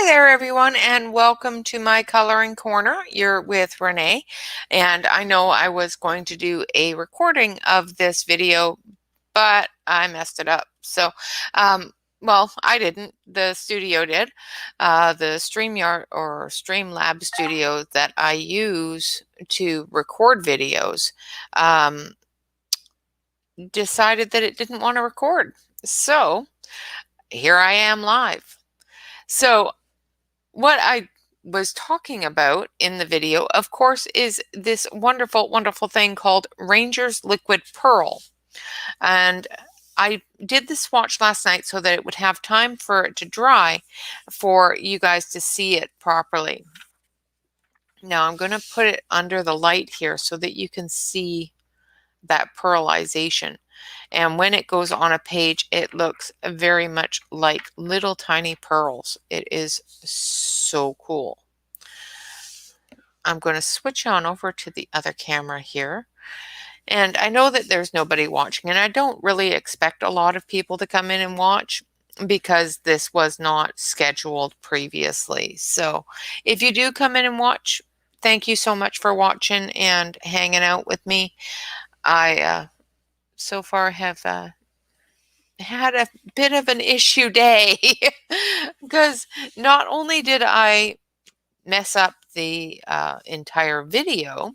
Hi there, everyone, and welcome to my coloring corner. You're with Renee, and I know I was going to do a recording of this video, but I messed it up. Well, I didn't. The studio did. The StreamYard or Streamlab studio that I use to record videos decided that it didn't want to record. So here I am live. So what I was talking about in the video, of course, is this wonderful, wonderful thing called Ranger's Liquid Pearl. And I did the swatch last night so that it would have time for it to dry for you guys to see it properly. Now I'm going to put it under the light here so that you can see that pearlization. And when it goes on a page, it looks very much like little tiny pearls. It is so cool. I'm going to switch on over to the other camera here. And I know that there's nobody watching, and I don't really expect a lot of people to come in and watch because this was not scheduled previously. So if you do come in and watch, thank you so much for watching and hanging out with me. I so far have had a bit of an issue day because not only did I mess up the entire video,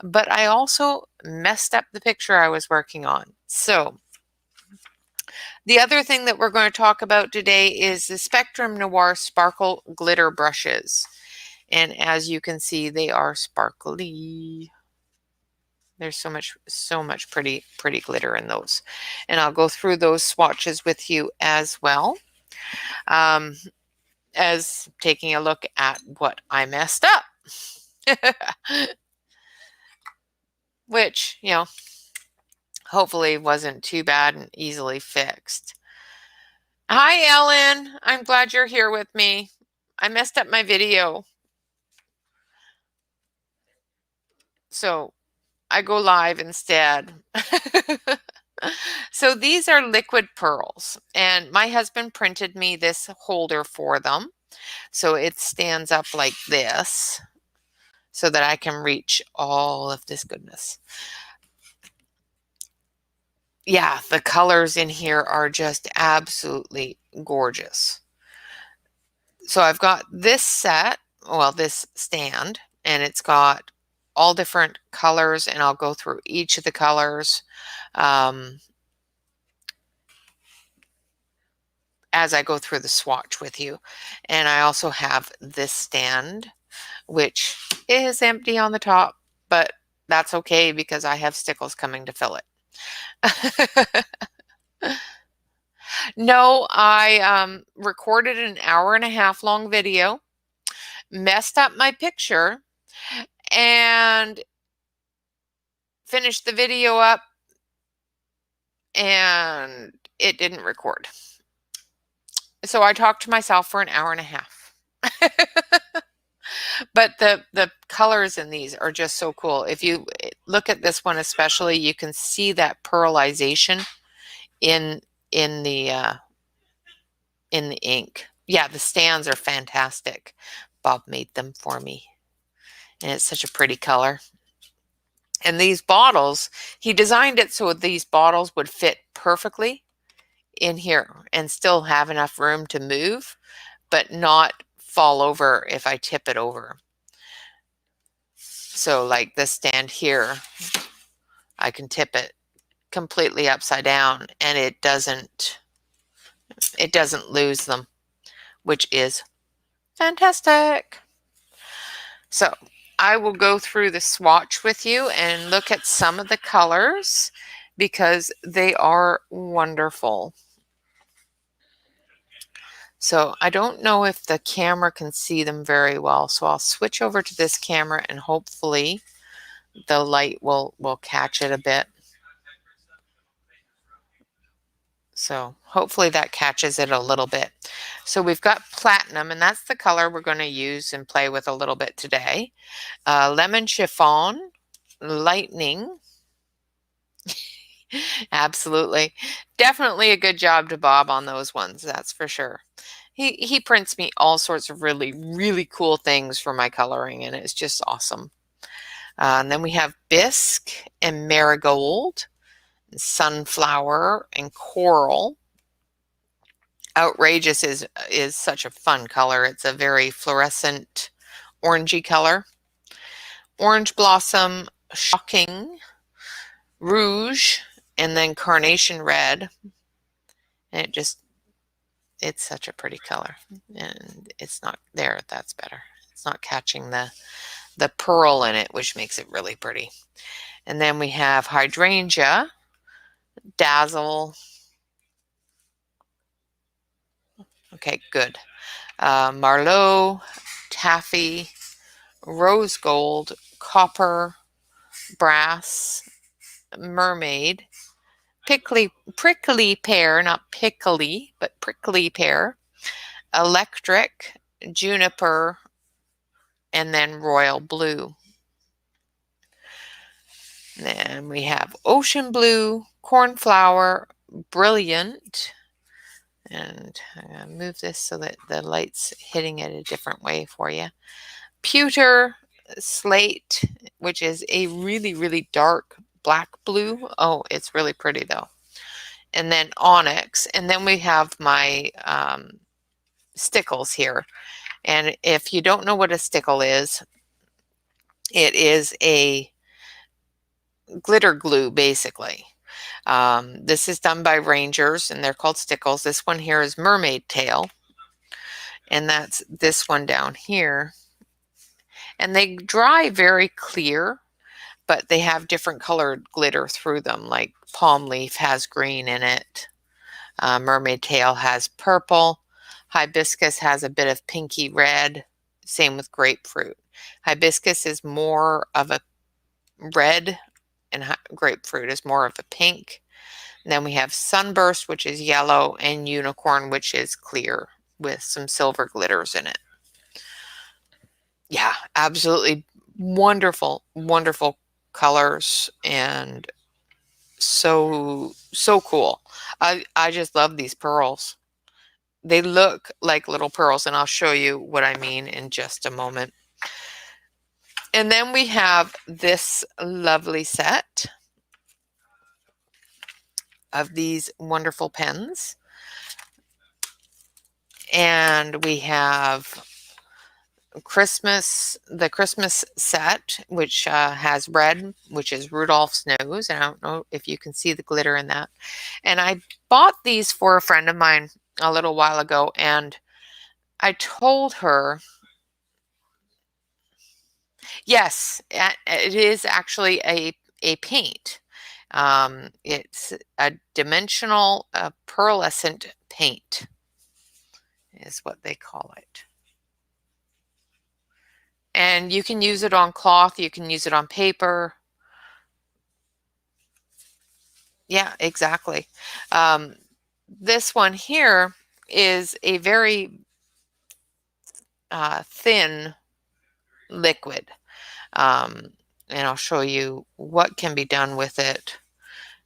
but I also messed up the picture I was working on. So the other thing that we're going to talk about today is the Spectrum Noir Sparkle Glitter Brushes. And as you can see, they are sparkly. There's so much pretty glitter in those. And I'll go through those swatches with you as well. As taking a look at what I messed up. Which, hopefully wasn't too bad and easily fixed. Hi, Ellen. I'm glad you're here with me. I messed up my video. So I go live instead. So these are liquid pearls, and my husband printed me this holder for them. So it stands up like this so that I can reach all of this goodness. Yeah, the colors in here are just absolutely gorgeous. So I've got this set, well, this stand, and it's got all different colors, and I'll go through each of the colors as I go through the swatch with you. And I also have this stand, which is empty on the top, but that's okay because I have stickles coming to fill it. No, I recorded an 1.5 hour long video, messed up my picture, and finished the video up, and it didn't record. So I talked to myself for an 1.5 hours. But the colors in these are just so cool. If you look at this one especially, you can see that pearlization in the ink. Yeah, the stands are fantastic. Bob made them for me, and it's such a pretty color. And these bottles, he designed it so these bottles would fit perfectly in here and still have enough room to move, but not fall over if I tip it over. So like this stand here, I can tip it completely upside down and it doesn't lose them, which is fantastic. So I will go through the swatch with you and look at some of the colors because they are wonderful. So I don't know if the camera can see them very well, so I'll switch over to this camera and hopefully the light will catch it a bit. So hopefully that catches it a little bit. So we've got platinum, and that's the color we're going to use and play with a little bit today. Lemon chiffon, lightning. Absolutely. Definitely a good job to Bob on those ones, that's for sure. He prints me all sorts of really, really cool things for my coloring, and it's just awesome. And then we have bisque and marigold, sunflower and coral. Outrageous is such a fun color. It's a very fluorescent orangey color. Orange blossom, shocking, rouge, and then carnation red. And it's such a pretty color. And it's not there, that's better. It's not catching the pearl in it, which makes it really pretty. And then we have hydrangea, dazzle. Okay, good. Marlowe, taffy, rose gold, copper, brass, mermaid, prickly pear, not pickly, but prickly pear, electric, juniper, and then royal blue. Then we have ocean blue, cornflower, brilliant, and I'm going to move this so that the light's hitting it a different way for you. Pewter, slate, which is a really, really dark black blue. Oh, it's really pretty though. And then onyx. And then we have my stickles here. And if you don't know what a stickle is, it is a glitter glue, basically. This is done by Rangers, and they're called stickles. This one here is mermaid tail, and that's this one down here. And they dry very clear, but they have different colored glitter through them, like palm leaf has green in it. Mermaid tail has purple. Hibiscus has a bit of pinky red. Same with grapefruit. Hibiscus is more of a red, and grapefruit is more of a pink. And then we have sunburst, which is yellow, and unicorn, which is clear with some silver glitters in it. Yeah, absolutely wonderful, wonderful colors, and so cool. I just love these pearls. They look like little pearls, and I'll show you what I mean in just a moment. And then we have this lovely set of these wonderful pens. And we have the Christmas set, which has red, which is Rudolph's nose. And I don't know if you can see the glitter in that. And I bought these for a friend of mine a little while ago, and I told her, yes, it is actually a paint. It's a dimensional pearlescent paint is what they call it. And you can use it on cloth, you can use it on paper. Yeah, exactly. This one here is a very thin liquid. And I'll show you what can be done with it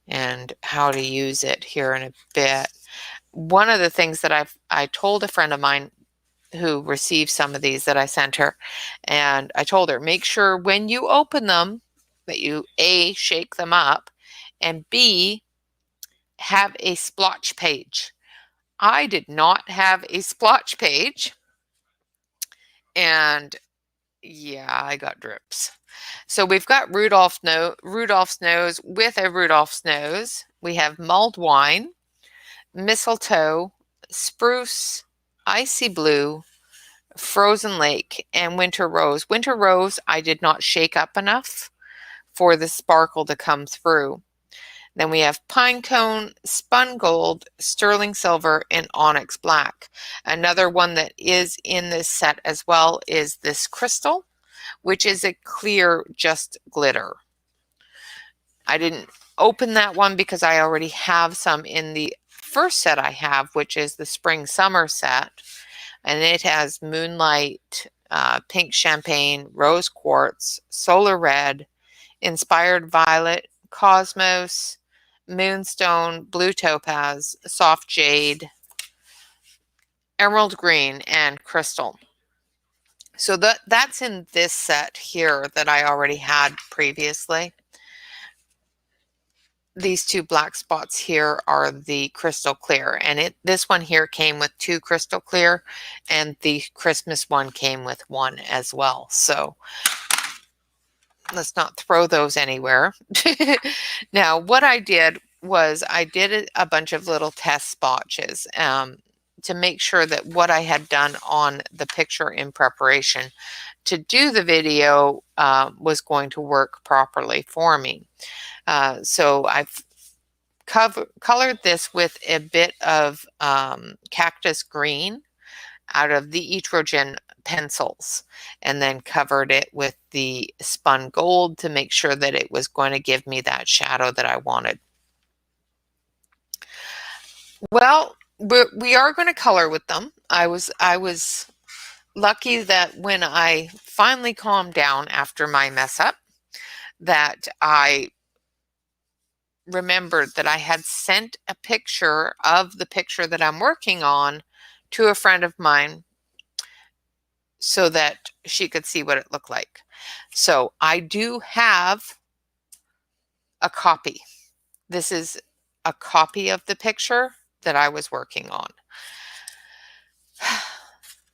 and how to use it here in a bit. One of the things that I told a friend of mine who received some of these that I sent her, and I told her, make sure when you open them that you A, shake them up, and B, have a splotch page. I did not have a splotch page, and yeah, I got drips. So we've got Rudolph's nose with a Rudolph's nose. We have mulled wine, mistletoe, spruce, icy blue, frozen lake, and winter rose. Winter rose I did not shake up enough for the sparkle to come through. Then we have pine cone, spun gold, sterling silver, and onyx black. Another one that is in this set as well is this crystal, which is a clear just glitter. I didn't open that one because I already have some in the first set I have, which is the spring summer set. And it has moonlight, pink champagne, rose quartz, solar red, inspired violet, cosmos, moonstone, blue topaz, soft jade, emerald green, and crystal. So that's in this set here that I already had previously. These two black spots here are the crystal clear, and this one here came with 2 crystal clear, and the Christmas one came with 1 as well. So let's not throw those anywhere. Now, what I did was I did a bunch of little test swatches to make sure that what I had done on the picture in preparation to do the video was going to work properly for me. So I've colored this with a bit of cactus green out of the Etrogen pencils, and then covered it with the spun gold to make sure that it was going to give me that shadow that I wanted. Well, we are going to color with them. I was lucky that when I finally calmed down after my mess up, that I remembered that I had sent a picture of the picture that I'm working on to a friend of mine so that she could see what it looked like. So I do have a copy. This is a copy of the picture that I was working on.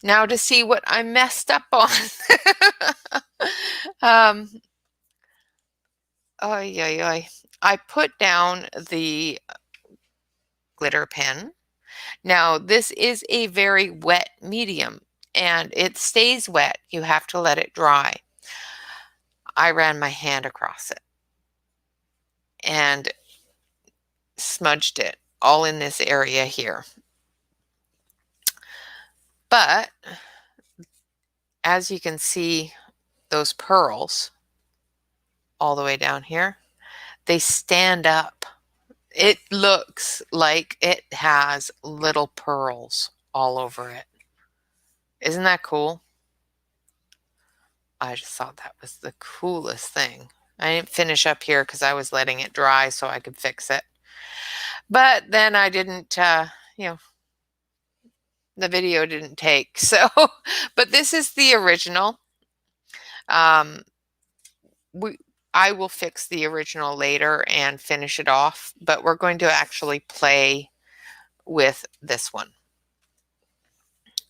Now to see what I messed up on. I put down the glitter pen. Now this is a very wet medium and it stays wet. You have to let it dry. I ran my hand across it and smudged it all in this area here. But as you can see, those pearls all the way down here, they stand up. It looks like it has little pearls all over it. Isn't that cool? I just thought that was the coolest thing. I didn't finish up here because I was letting it dry so I could fix it. But then I didn't, the video didn't take. So, but this is the original. I will fix the original later and finish it off, but we're going to actually play with this one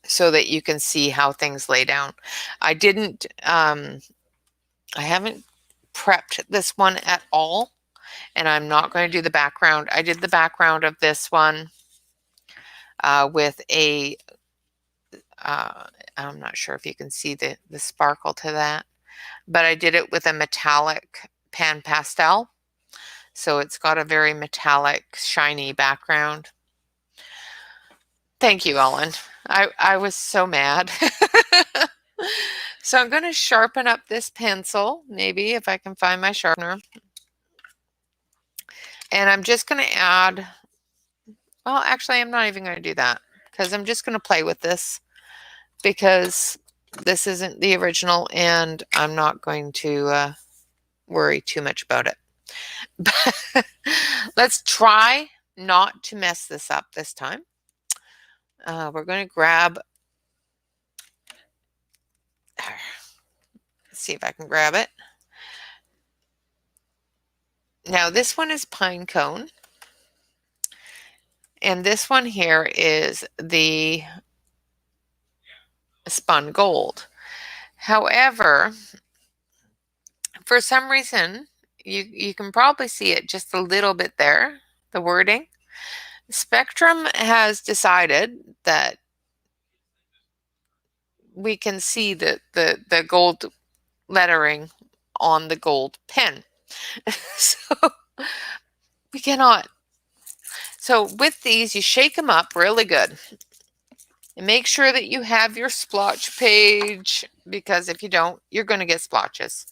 so that you can see how things lay down. I haven't prepped this one at all, and I'm not going to do the background. I did the background of this one with a, I'm not sure if you can see the sparkle to that, but I did it with a metallic pan pastel. So it's got a very metallic, shiny background. Thank you, Ellen. I was so mad. So I'm going to sharpen up this pencil, maybe if I can find my sharpener. And I'm just going to add, well, actually, I'm not even going to do that because I'm just going to play with this because this isn't the original and I'm not going to worry too much about it. But let's try not to mess this up this time. We're going to grab, let's see if I can grab it. Now this one is pine cone. And this one here is the spun gold. However, for some reason, you can probably see it just a little bit there, the wording. Spectrum has decided that we can see the gold lettering on the gold pen. So we cannot. So with these, you shake them up really good. And make sure that you have your splotch page, because if you don't, you're going to get splotches.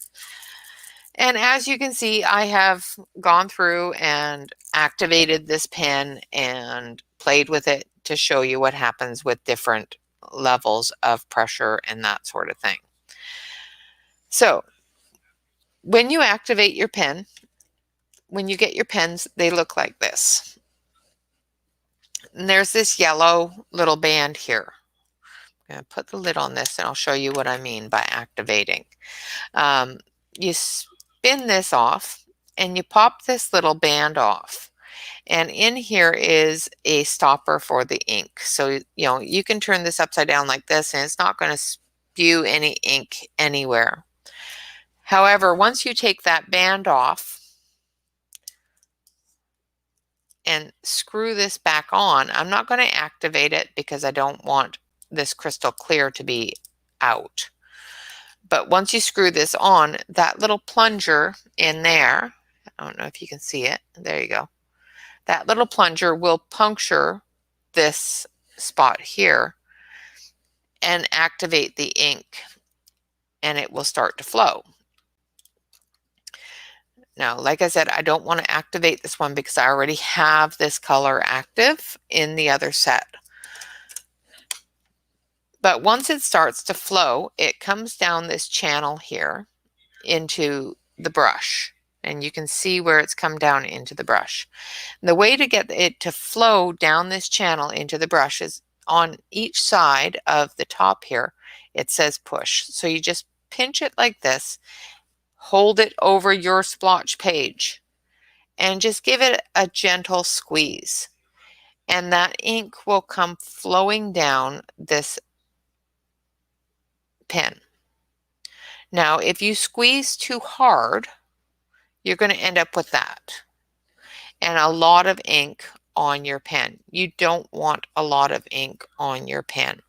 And as you can see, I have gone through and activated this pen and played with it to show you what happens with different levels of pressure and that sort of thing. So when you activate your pen, when you get your pens, they look like this. And there's this yellow little band here. I'm going to put the lid on this and I'll show you what I mean by activating. You spin this off and you pop this little band off. And in here is a stopper for the ink. So, you can turn this upside down like this and it's not going to spew any ink anywhere. However, once you take that band off and screw this back on, I'm not going to activate it because I don't want this crystal clear to be out. But once you screw this on, that little plunger in there, I don't know if you can see it. There you go. That little plunger will puncture this spot here and activate the ink, and it will start to flow. Now, like I said, I don't want to activate this one because I already have this color active in the other set. But once it starts to flow, it comes down this channel here into the brush. And you can see where it's come down into the brush. The way to get it to flow down this channel into the brush is on each side of the top here, it says push. So you just pinch it like this, hold it over your splotch page, and just give it a gentle squeeze. And that ink will come flowing down this pen. Now, if you squeeze too hard, you're going to end up with that and a lot of ink on your pen. You don't want a lot of ink on your pen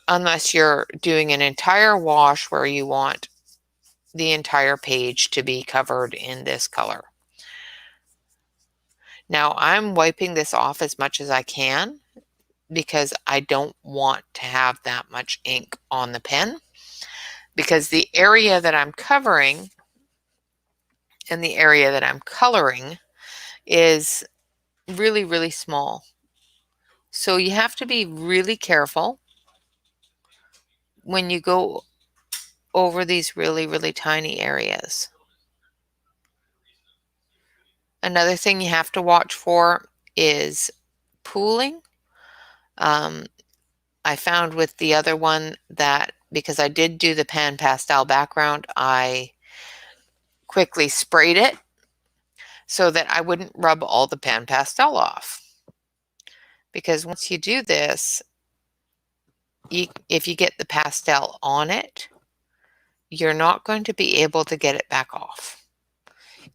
unless you're doing an entire wash where you want the entire page to be covered in this color. Now, I'm wiping this off as much as I can because I don't want to have that much ink on the pen, because the area that I'm covering and the area that I'm coloring is really, really small. So you have to be really careful when you go over these really, really tiny areas. Another thing you have to watch for is pooling. I found with the other one that because I did do the pan pastel background, I quickly sprayed it so that I wouldn't rub all the pan pastel off. Because once you do this, if you get the pastel on it, you're not going to be able to get it back off.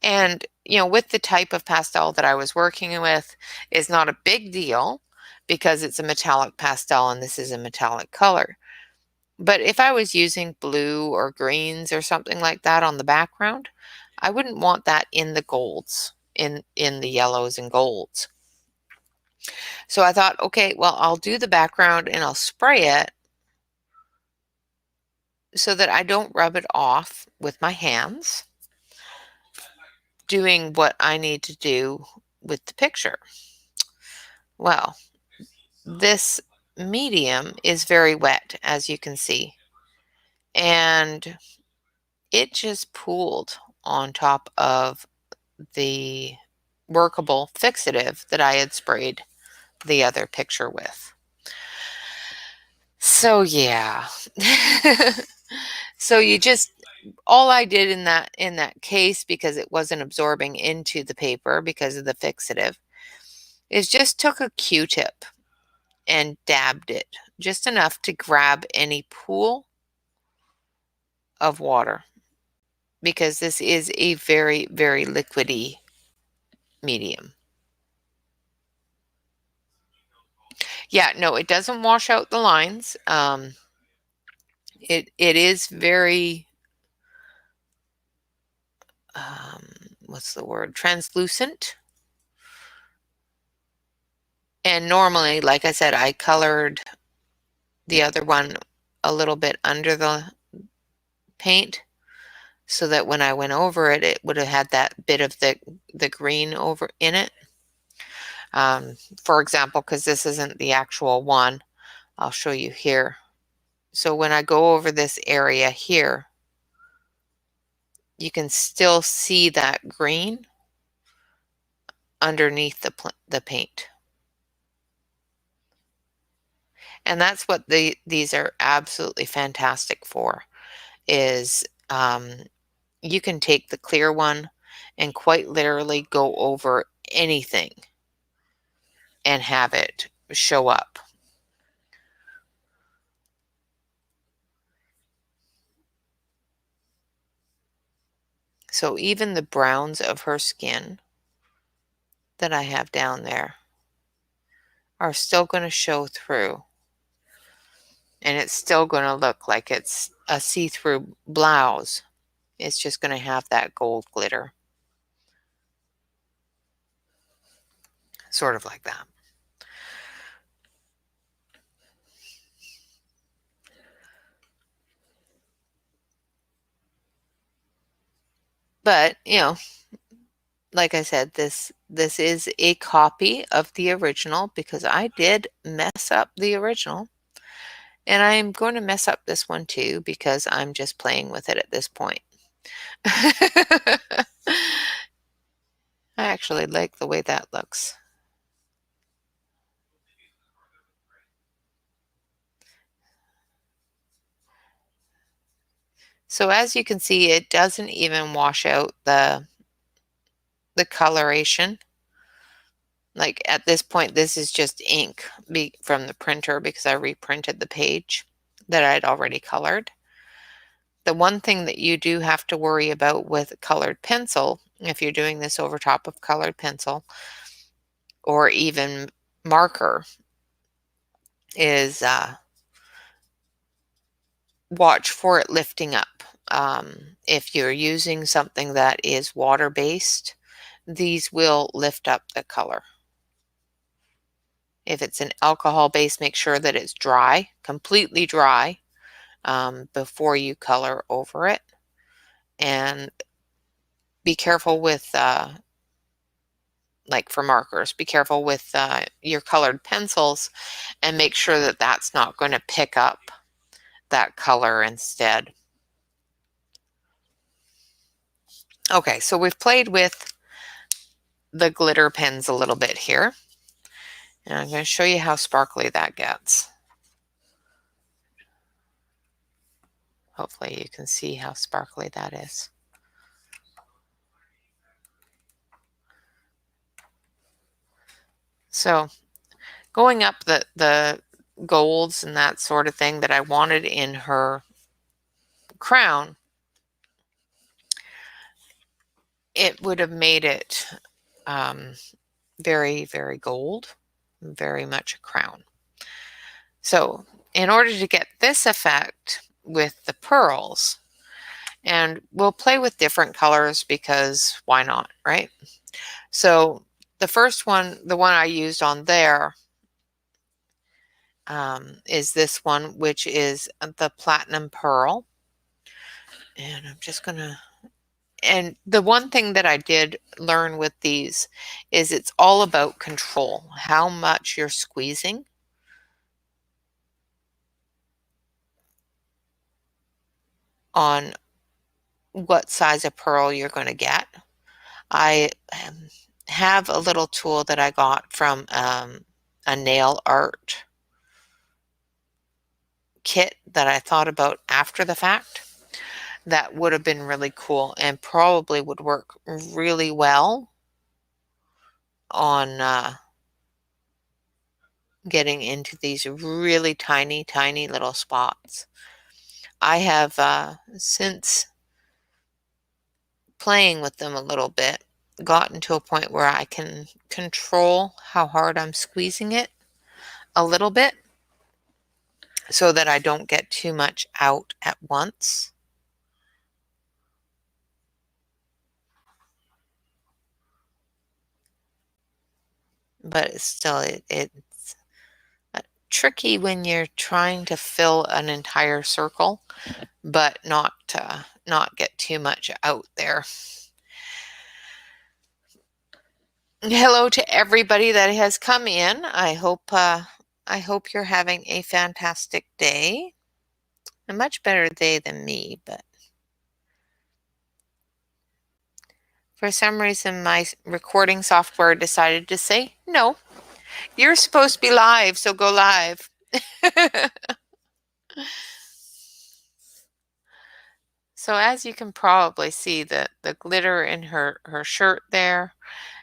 And, with the type of pastel that I was working with, is not a big deal because it's a metallic pastel and this is a metallic color. But if I was using blue or greens or something like that on the background, I wouldn't want that in the golds, in the yellows and golds. So I thought, okay, well, I'll do the background and I'll spray it so that I don't rub it off with my hands, doing what I need to do with the picture. Well, this medium is very wet, as you can see, and it just pooled on top of the workable fixative that I had sprayed the other picture with. So yeah. So all I did in that case, because it wasn't absorbing into the paper because of the fixative, is just took a Q-tip and dabbed it just enough to grab any pool of water, because this is a very, very liquidy medium. Yeah, no, it doesn't wash out the lines. It is very, what's the word? Translucent. And normally, like I said, I colored the other one a little bit under the paint so that when I went over it, it would have had that bit of the green over in it. For example, because this isn't the actual one, I'll show you here. So when I go over this area here, you can still see that green underneath the paint. And that's what these are absolutely fantastic for, is you can take the clear one and quite literally go over anything and have it show up. So even the browns of her skin that I have down there are still going to show through. And it's still going to look like it's a see-through blouse. It's just going to have that gold glitter. Sort of like that. But, you know, like I said, this is a copy of the original because I did mess up the original. And I'm going to mess up this one too because I'm just playing with it at this point. I actually like the way that looks. So as you can see, it doesn't even wash out the coloration. Like at this point, this is just ink from the printer because I reprinted the page that I'd already colored. The one thing that you do have to worry about with colored pencil, if you're doing this over top of colored pencil or even marker, is watch for it lifting up. If you're using something that is water-based, these will lift up the color. If it's an alcohol base, make sure that it's dry, completely dry, before you color over it. And be careful with, like for markers, be careful with your colored pencils and make sure that that's not going to pick up that color instead. Okay, so we've played with the glitter pens a little bit here. And I'm going to show you how sparkly that gets. Hopefully you can see how sparkly that is. So going up the golds and that sort of thing that I wanted in her crown, it would have made it very, very gold, very much a crown. So in order to get this effect with the pearls, and we'll play with different colors because why not, right? So the first one, the one I used on there, is this one, which is the platinum pearl. And I'm just going to, and the one thing that I did learn with these is it's all about control, how much you're squeezing. On what size of pearl you're going to get. I have a little tool that I got from a nail art kit that I thought about after the fact that would have been really cool and probably would work really well on getting into these really tiny, tiny little spots. I have, since playing with them a little bit, gotten to a point where I can control how hard I'm squeezing it a little bit so that I don't get too much out at once. But it's still, it's tricky when you're trying to fill an entire circle, but not get too much out there. Hello to everybody that has come in. I hope you're having a fantastic day. A much better day than me, but for some reason my recording software decided to say, no, you're supposed to be live, so go live. So as you can probably see, the glitter in her shirt there,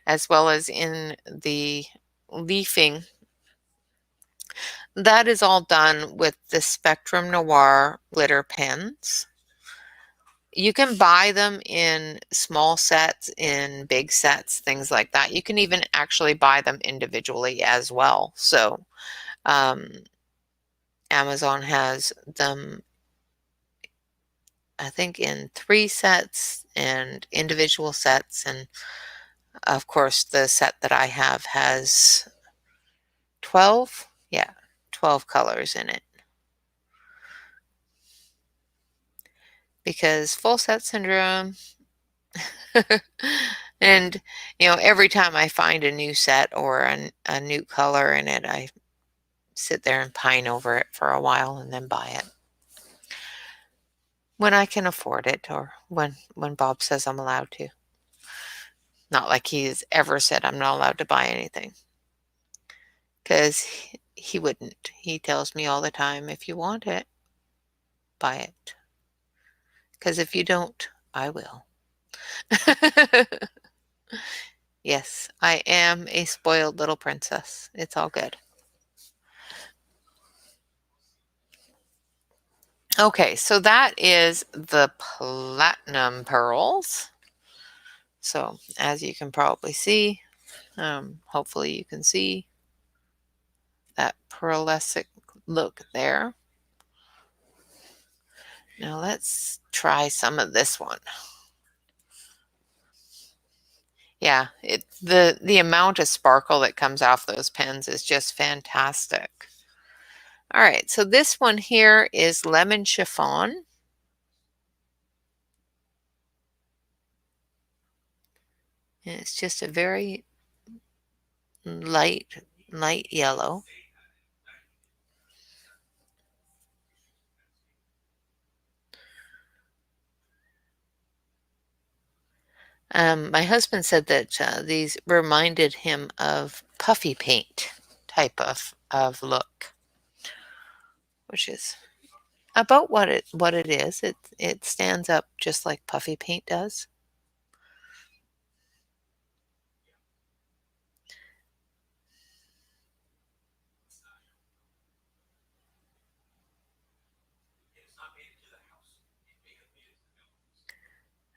as well as in the leafing, that is all done with the Spectrum Noir glitter pens. You can buy them in small sets, in big sets, things like that. You can even actually buy them individually as well. So um, Amazon has them, I think, in 3 sets and individual sets. And of course, the set that I have has 12, yeah, 12 colors in it. Because full set syndrome. And, every time I find a new set or a new color in it, I sit there and pine over it for a while and then buy it when I can afford it, or when Bob says I'm allowed to. Not like he's ever said I'm not allowed to buy anything, because he wouldn't. He tells me all the time, if you want it, buy it, because if you don't, I will. Yes, I am a spoiled little princess. It's all good. Okay, so that is the platinum pearls. So as you can probably see, hopefully you can see that pearlescent look there. Now let's try some of this one. Yeah, the amount of sparkle that comes off those pens is just fantastic. All right, so this one here is lemon chiffon. And it's just a very light yellow. My husband said that these reminded him of puffy paint type of look, which is about what it is. It stands up just like puffy paint does.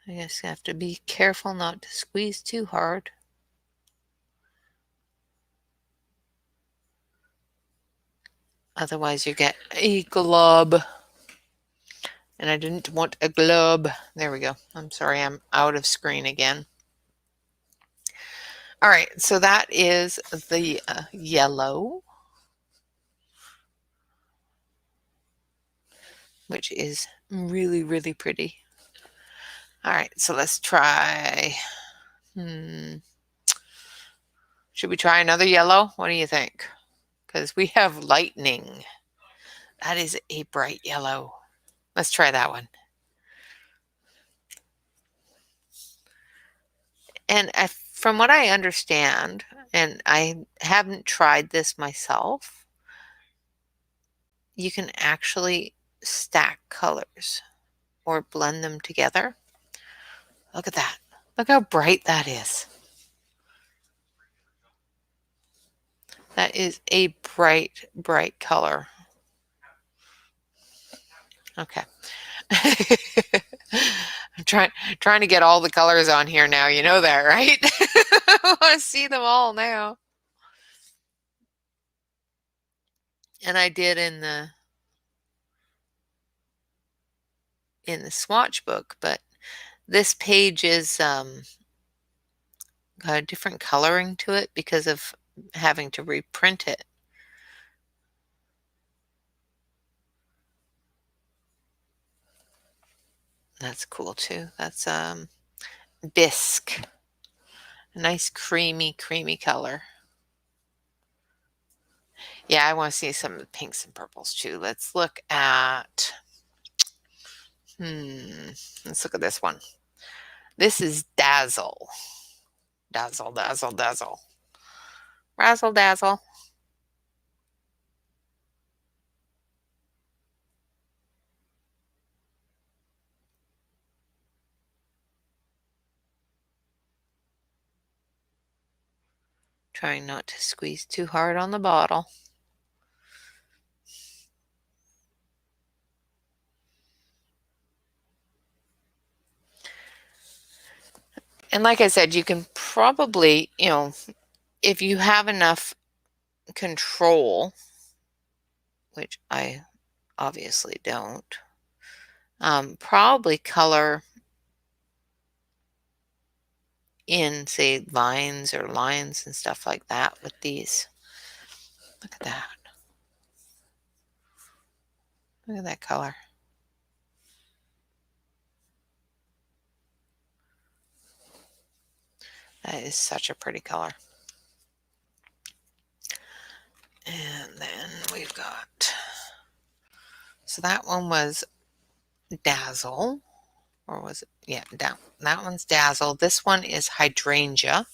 I guess you have to be careful not to squeeze too hard. Otherwise you get a glob. And I didn't want a glob. There we go. I'm sorry, I'm out of screen again. All right, so that is the yellow, which is really, really pretty. All right, so let's try. Should we try another yellow? What do you think? Because we have lightning. That is a bright yellow. Let's try that one. And from what I understand, and I haven't tried this myself, you can actually stack colors or blend them together. Look at that. Look how bright that is. That is a bright, bright color. Okay. I'm trying to get all the colors on here now. You know that, right? I want to see them all now. And I did in the swatch book, but this page is got a different coloring to it because of having to reprint it. That's cool too. That's bisque. A nice creamy color. Yeah, I want to see some of the pinks and purples too. Let's look at let's look at this one. This is Dazzle. Dazzle, dazzle, dazzle. Razzle dazzle. Trying not to squeeze too hard on the bottle. And like I said, you can probably, if you have enough control, which I obviously don't, probably color in, say, lines or lines and stuff like that with these. Look at that. Look at that color. That is such a pretty color. And then we've got, so that one was Dazzle, or was it? Yeah, that one's Dazzle. This one is Hydrangea.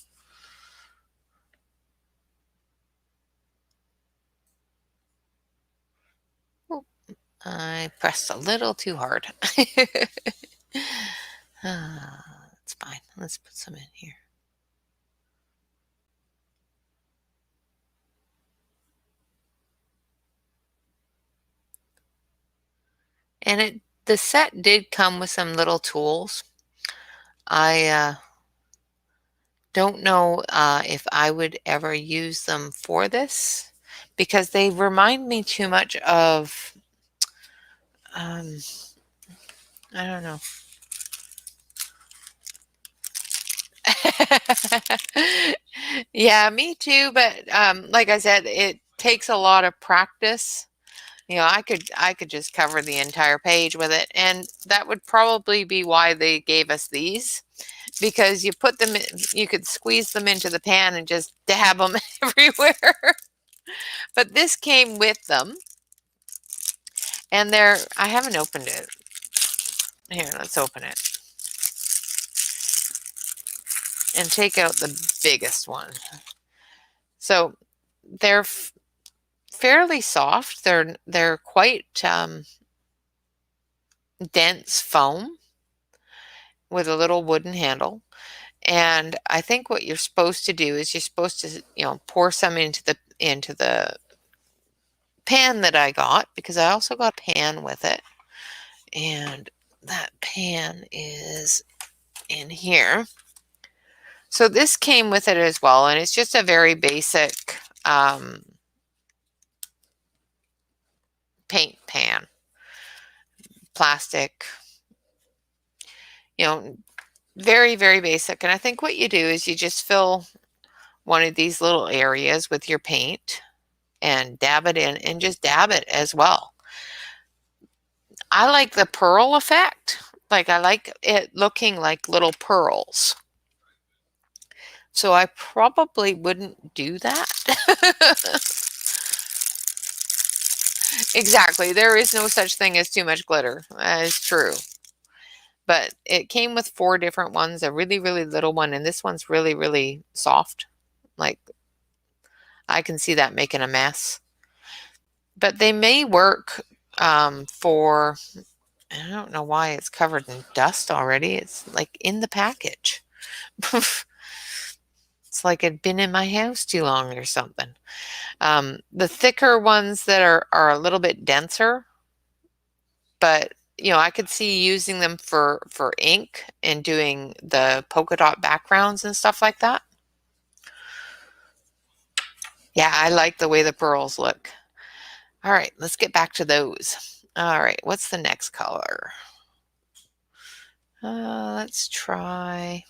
Oh, I pressed a little too hard. That's fine. Let's put some in here. And the set did come with some little tools. I don't know if I would ever use them for this because they remind me too much of, I don't know. Yeah, me too. But like I said, it takes a lot of practice. I could just cover the entire page with it, and that would probably be why they gave us these, because you put them in, you could squeeze them into the pan and just dab them everywhere. But this came with them, and I haven't opened it. Here, let's open it and take out the biggest one. So they're fairly soft. They're quite dense foam with a little wooden handle. And I think what you're supposed to do is you're supposed to, pour some into the pan that I got, because I also got a pan with it. And that pan is in here. So this came with it as well, and it's just a very basic paint pan, plastic, very, very basic. And I think what you do is you just fill one of these little areas with your paint and dab it in, and just dab it as well. I like the pearl effect. Like, I like it looking like little pearls. So I probably wouldn't do that. Exactly. There is no such thing as too much glitter. That is true. But it came with 4 different ones, a really, really little one, and this one's really, really soft. Like, I can see that making a mess. But they may work for, I don't know why it's covered in dust already. It's like in the package. It's like it'd been in my house too long or something. The thicker ones that are a little bit denser, but I could see using them for ink and doing the polka dot backgrounds and stuff like that. Yeah, I like the way the pearls look. All right, let's get back to those. All right, what's the next color? Let's try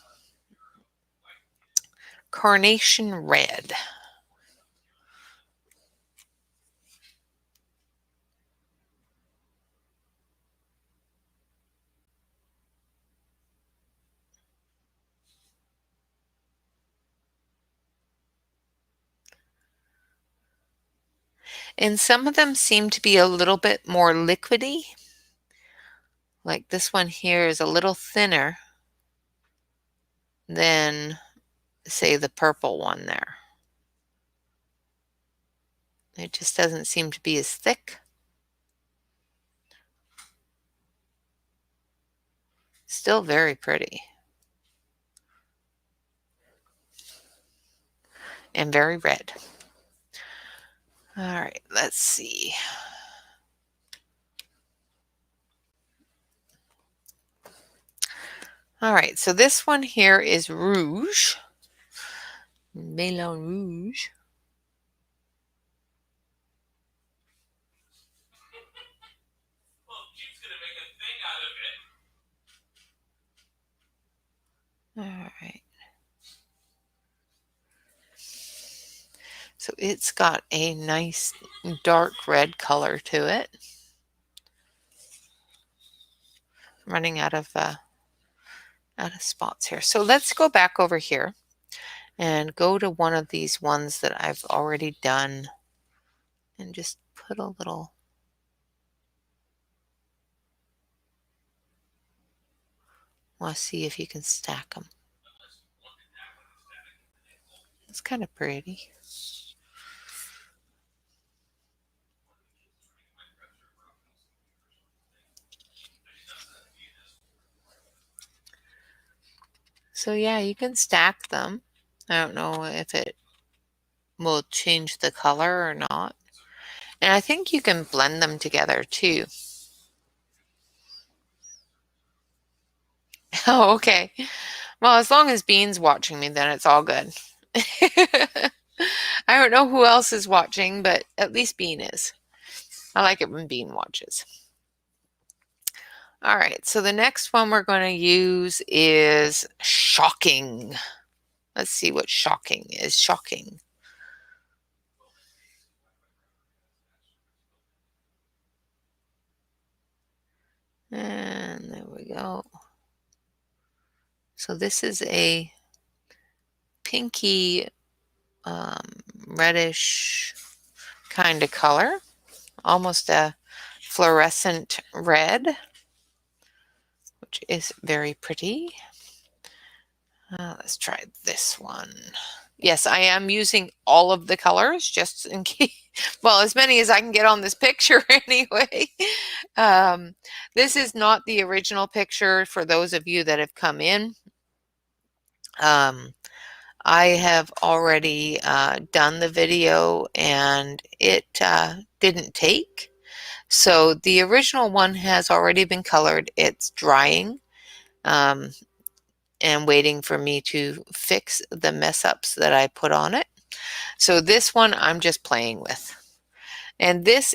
Carnation Red. And some of them seem to be a little bit more liquidy. Like this one here is a little thinner than, say, the purple one there. It just doesn't seem to be as thick. Still very pretty. and very red. All right, let's see. All right, so this one here is Rouge. Melon Rouge. All right. So it's got a nice dark red color to it. Running out of spots here. So let's go back over here and go to one of these ones that I've already done and just put a little. Want to see if you can stack them. It's kind of pretty. So yeah, you can stack them. I don't know if it will change the color or not. And I think you can blend them together too. Oh, okay. Well, as long as Bean's watching me, then it's all good. I don't know who else is watching, but at least Bean is. I like it when Bean watches. All right, so the next one we're going to use is Shocking. Let's see what Shocking is. Shocking. And there we go. So this is a pinky reddish kind of color, almost a fluorescent red, which is very pretty. Let's try this one. Yes, I am using all of the colors just in case, well, as many as I can get on this picture anyway. This is not the original picture for those of you that have come in. I have already done the video and it didn't take. So the original one has already been colored. It's drying and waiting for me to fix the mess ups that I put on it. So this one I'm just playing with. And this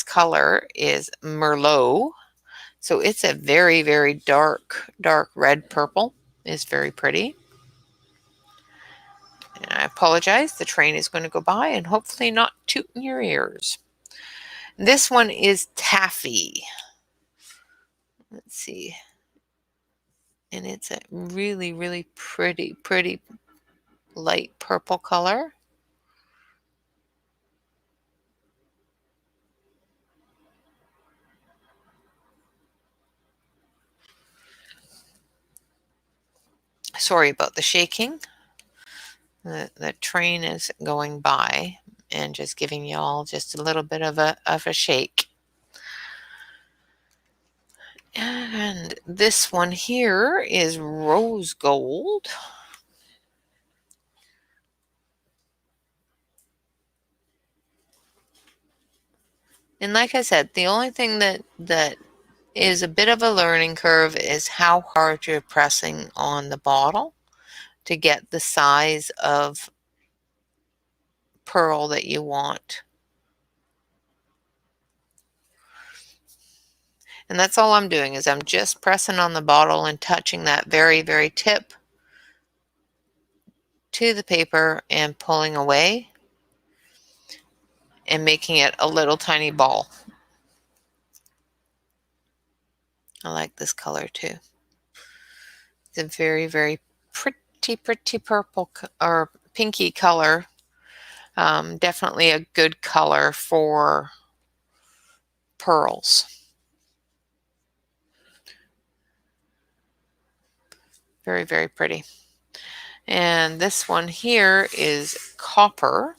color is Merlot. So it's a very, very dark red purple. It's very pretty. And I apologize, the train is going to go by and hopefully not toot in your ears. This one is Taffy. Let's see. And it's a really, really pretty light purple color. Sorry about the shaking. The train is going by and just giving you all just a little bit of a shake. And this one here is Rose Gold. And like I said, the only thing that is a bit of a learning curve is how hard you're pressing on the bottle to get the size of pearl that you want. And that's all I'm doing is I'm just pressing on the bottle and touching that very, very tip to the paper and pulling away and making it a little tiny ball. I like this color too. It's a very, very pretty purple or pinky color. Definitely a good color for pearls. Very, very pretty. And this one here is Copper.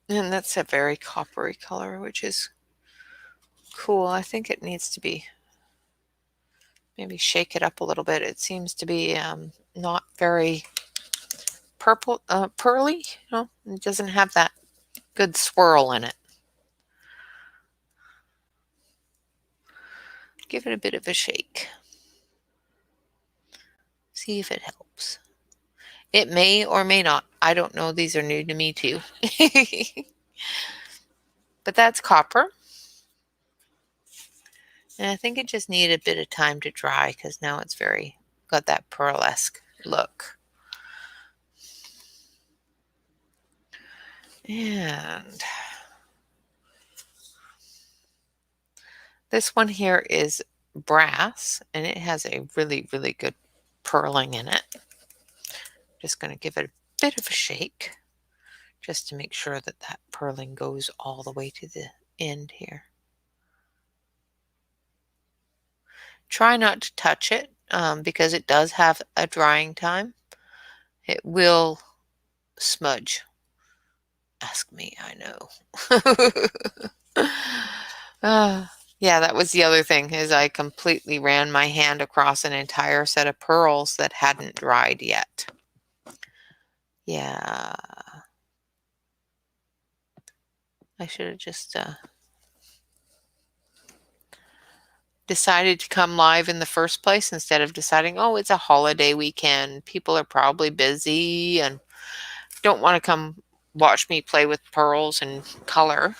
And that's a very coppery color, which is cool. I think it needs to be, maybe shake it up a little bit. It seems to be not very pearly, it doesn't have that good swirl in it. Give it a bit of a shake. See if it helps. It may or may not. I don't know. These are new to me too. But that's copper. And I think it just needed a bit of time to dry because now it's got that pearlesque look. And this one here is brass, and it has a really, really good purling in it. Just going to give it a bit of a shake just to make sure that that purling goes all the way to the end here. Try not to touch it because it does have a drying time. It will smudge. Ask me, I know. Yeah, that was the other thing, is I completely ran my hand across an entire set of pearls that hadn't dried yet. Yeah. I should have just decided to come live in the first place instead of deciding, oh, it's a holiday weekend. People are probably busy and don't want to come watch me play with pearls and color.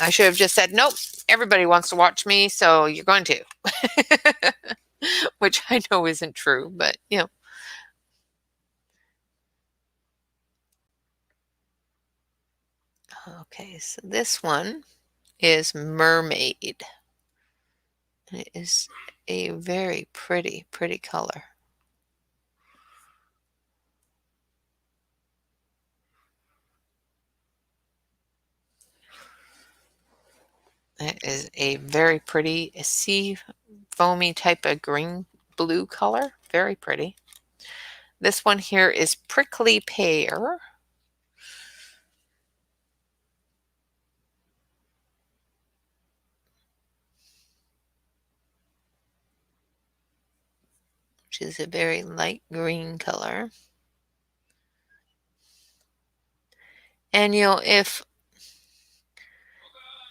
I should have just said, nope, everybody wants to watch me, so you're going to. Which I know isn't true, but Okay, so this one is Mermaid. And it is a very pretty, pretty color. It is a very pretty sea foamy type of green blue color. Very pretty. This one here is Prickly Pear. Which is a very light green color. And if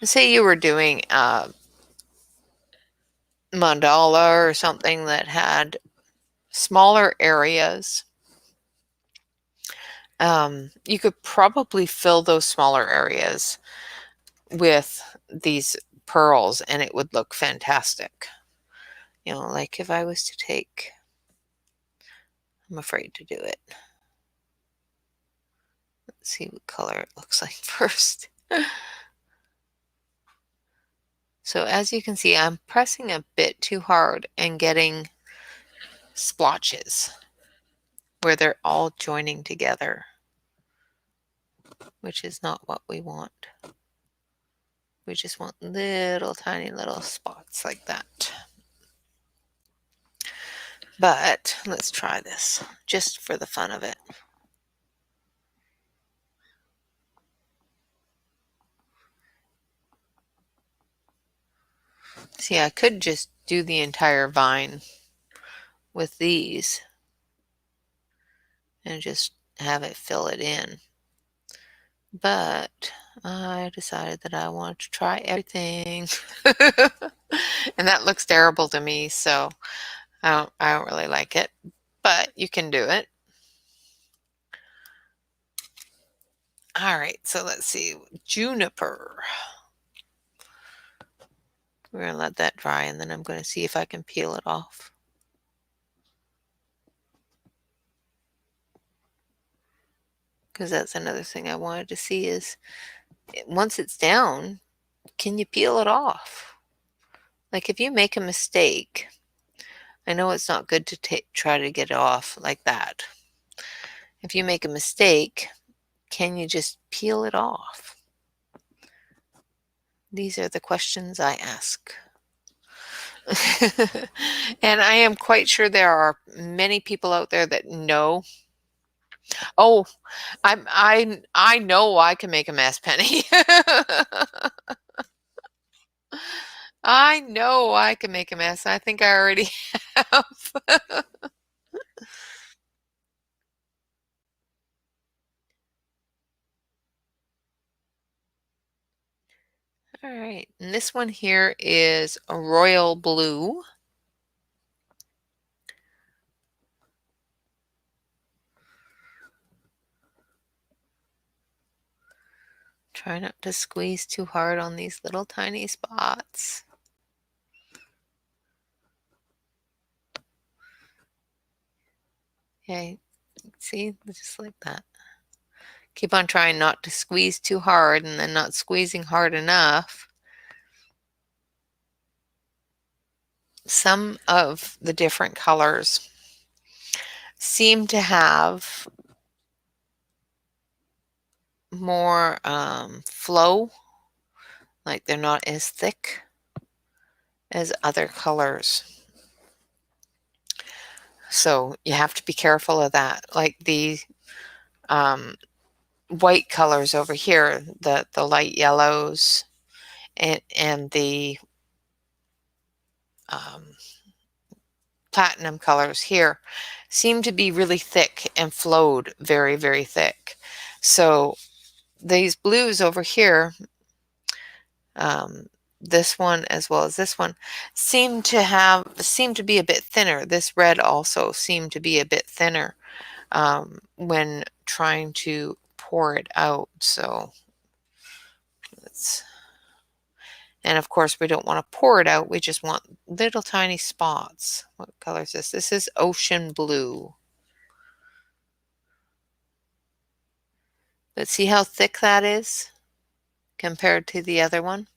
say you were doing a mandala or something that had smaller areas, you could probably fill those smaller areas with these pearls and it would look fantastic. Like if I was to take, I'm afraid to do it. Let's see what color it looks like first. So as you can see, I'm pressing a bit too hard and getting splotches where they're all joining together, which is not what we want. We just want little tiny little spots like that. But let's try this just for the fun of it. See, I could just do the entire vine with these and just have it fill it in. But I decided that I wanted to try everything. And that looks terrible to me, so I don't really like it. But you can do it. All right, so let's see. Juniper. We're going to let that dry, and then I'm going to see if I can peel it off. Because that's another thing I wanted to see is, once it's down, can you peel it off? Like if you make a mistake, I know it's not good to try to get it off like that. If you make a mistake, can you just peel it off? These are the questions I ask. And I am quite sure there are many people out there that know Oh, I know I can make a mess, Penny. I know I can make a mess. I think I already have. All right, and this one here is a royal blue. Try not to squeeze too hard on these little tiny spots. Okay, see, just like that. Keep on trying not to squeeze too hard and then not squeezing hard enough. Some of the different colors seem to have more flow, like they're not as thick as other colors. So you have to be careful of that. Like the white colors over here, the light yellows and the platinum colors here seem to be really thick and flowed very, very thick. So these blues over here, this one as well as this one, seem to be a bit thinner. This red also seemed to be a bit thinner when trying to pour it out. So let's, and of course we don't want to pour it out. We just want little tiny spots. What color is this? This is ocean blue. But see how thick that is compared to the other one?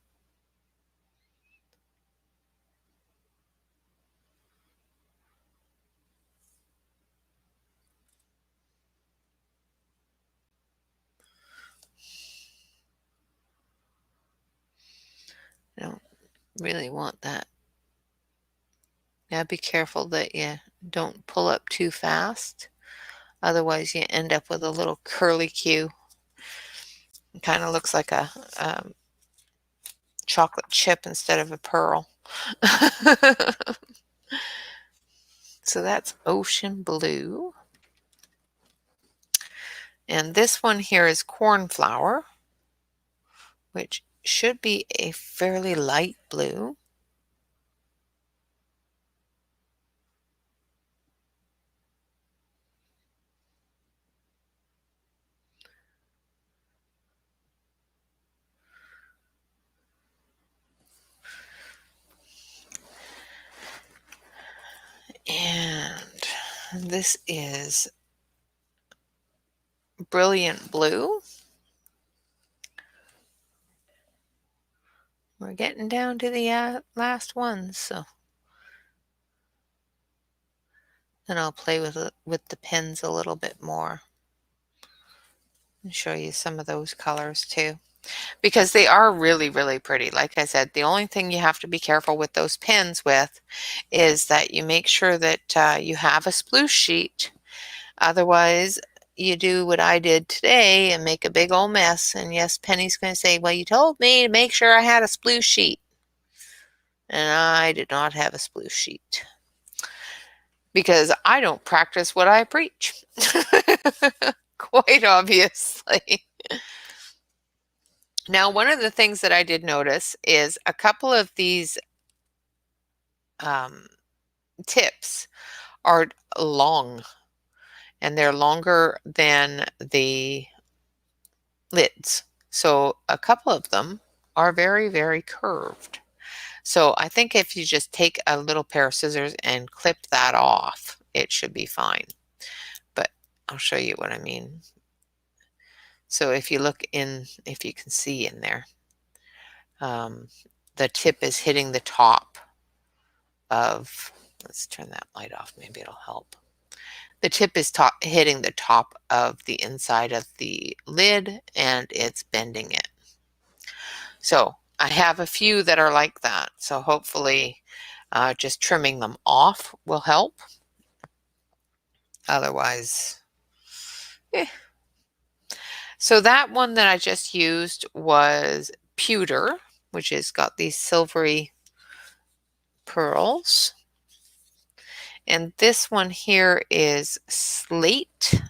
I don't really want that. Now be careful that you don't pull up too fast. Otherwise you end up with a little curly Q. It kind of looks like a chocolate chip instead of a pearl. So that's ocean blue. And this one here is cornflower, which should be a fairly light blue. And this is brilliant blue. We're getting down to the last ones, so then I'll play with the pens a little bit more and show you some of those colors too, because they are really, really pretty. Like I said, the only thing you have to be careful with those pens with is that you make sure that you have a sploosh sheet. Otherwise, you do what I did today and make a big old mess. And yes, Penny's going to say, well, you told me to make sure I had a sploosh sheet. And I did not have a sploosh sheet because I don't practice what I preach. Quite obviously. Now, one of the things that I did notice is a couple of these tips are long, and they're longer than the lids. So a couple of them are very, very curved. So I think if you just take a little pair of scissors and clip that off, it should be fine. But I'll show you what I mean. So if you look in, if you can see in there, the tip is hitting the top of, let's turn that light off, maybe it'll help. The tip is hitting the top of the inside of the lid and it's bending it. So I have a few that are like that. So hopefully just trimming them off will help. Otherwise, Eh. So that one that I just used was pewter, which has got these silvery pearls. And this one here is slate.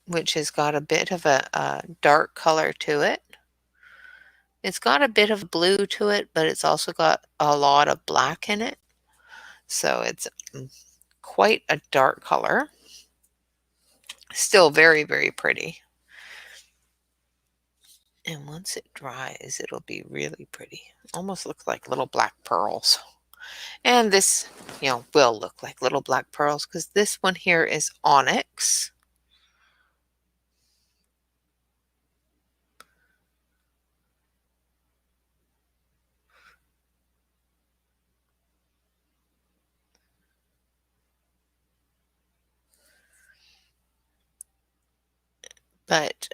Which has got a bit of a dark color to it. It's got a bit of blue to it, but it's also got a lot of black in it. So it's quite a dark color. Still very, very pretty. And once it dries, it'll be really pretty. Almost looks like little black pearls. And this, will look like little black pearls because this one here is onyx. But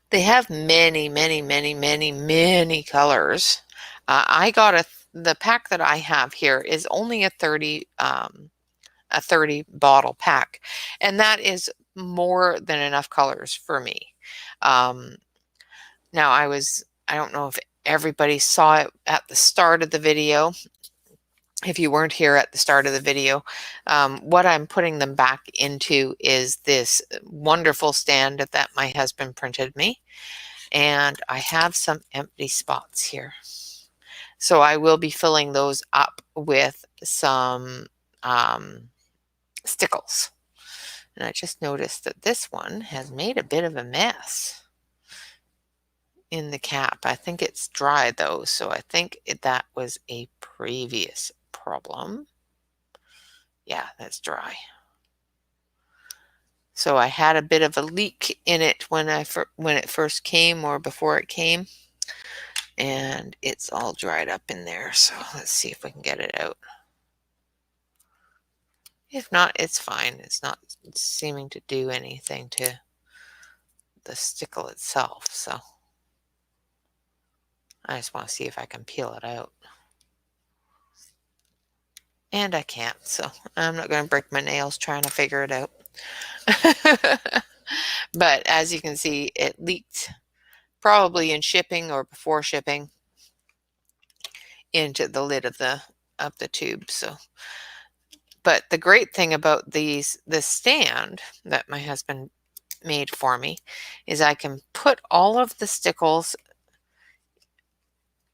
they have many, many, many, many, many colors. I got the pack that I have here is only a 30 bottle pack, and that is more than enough colors for me. Now I don't know if everybody saw it at the start of the video. If you weren't here at the start of the video, what I'm putting them back into is this wonderful stand that my husband printed me. And I have some empty spots here. So I will be filling those up with some stickles. And I just noticed that this one has made a bit of a mess in the cap. I think it's dry though, so I think that was a previous problem. Yeah, that's dry. So I had a bit of a leak in it when it first came or before it came. And it's all dried up in there. So let's see if we can get it out. If not, it's fine. It's not seeming to do anything to the stickle itself. So I just want to see if I can peel it out. And I can't, so I'm not going to break my nails trying to figure it out. But as you can see, it leaked probably in shipping or before shipping into the lid of the tube. So, but the great thing about this stand that my husband made for me is I can put all of the stickles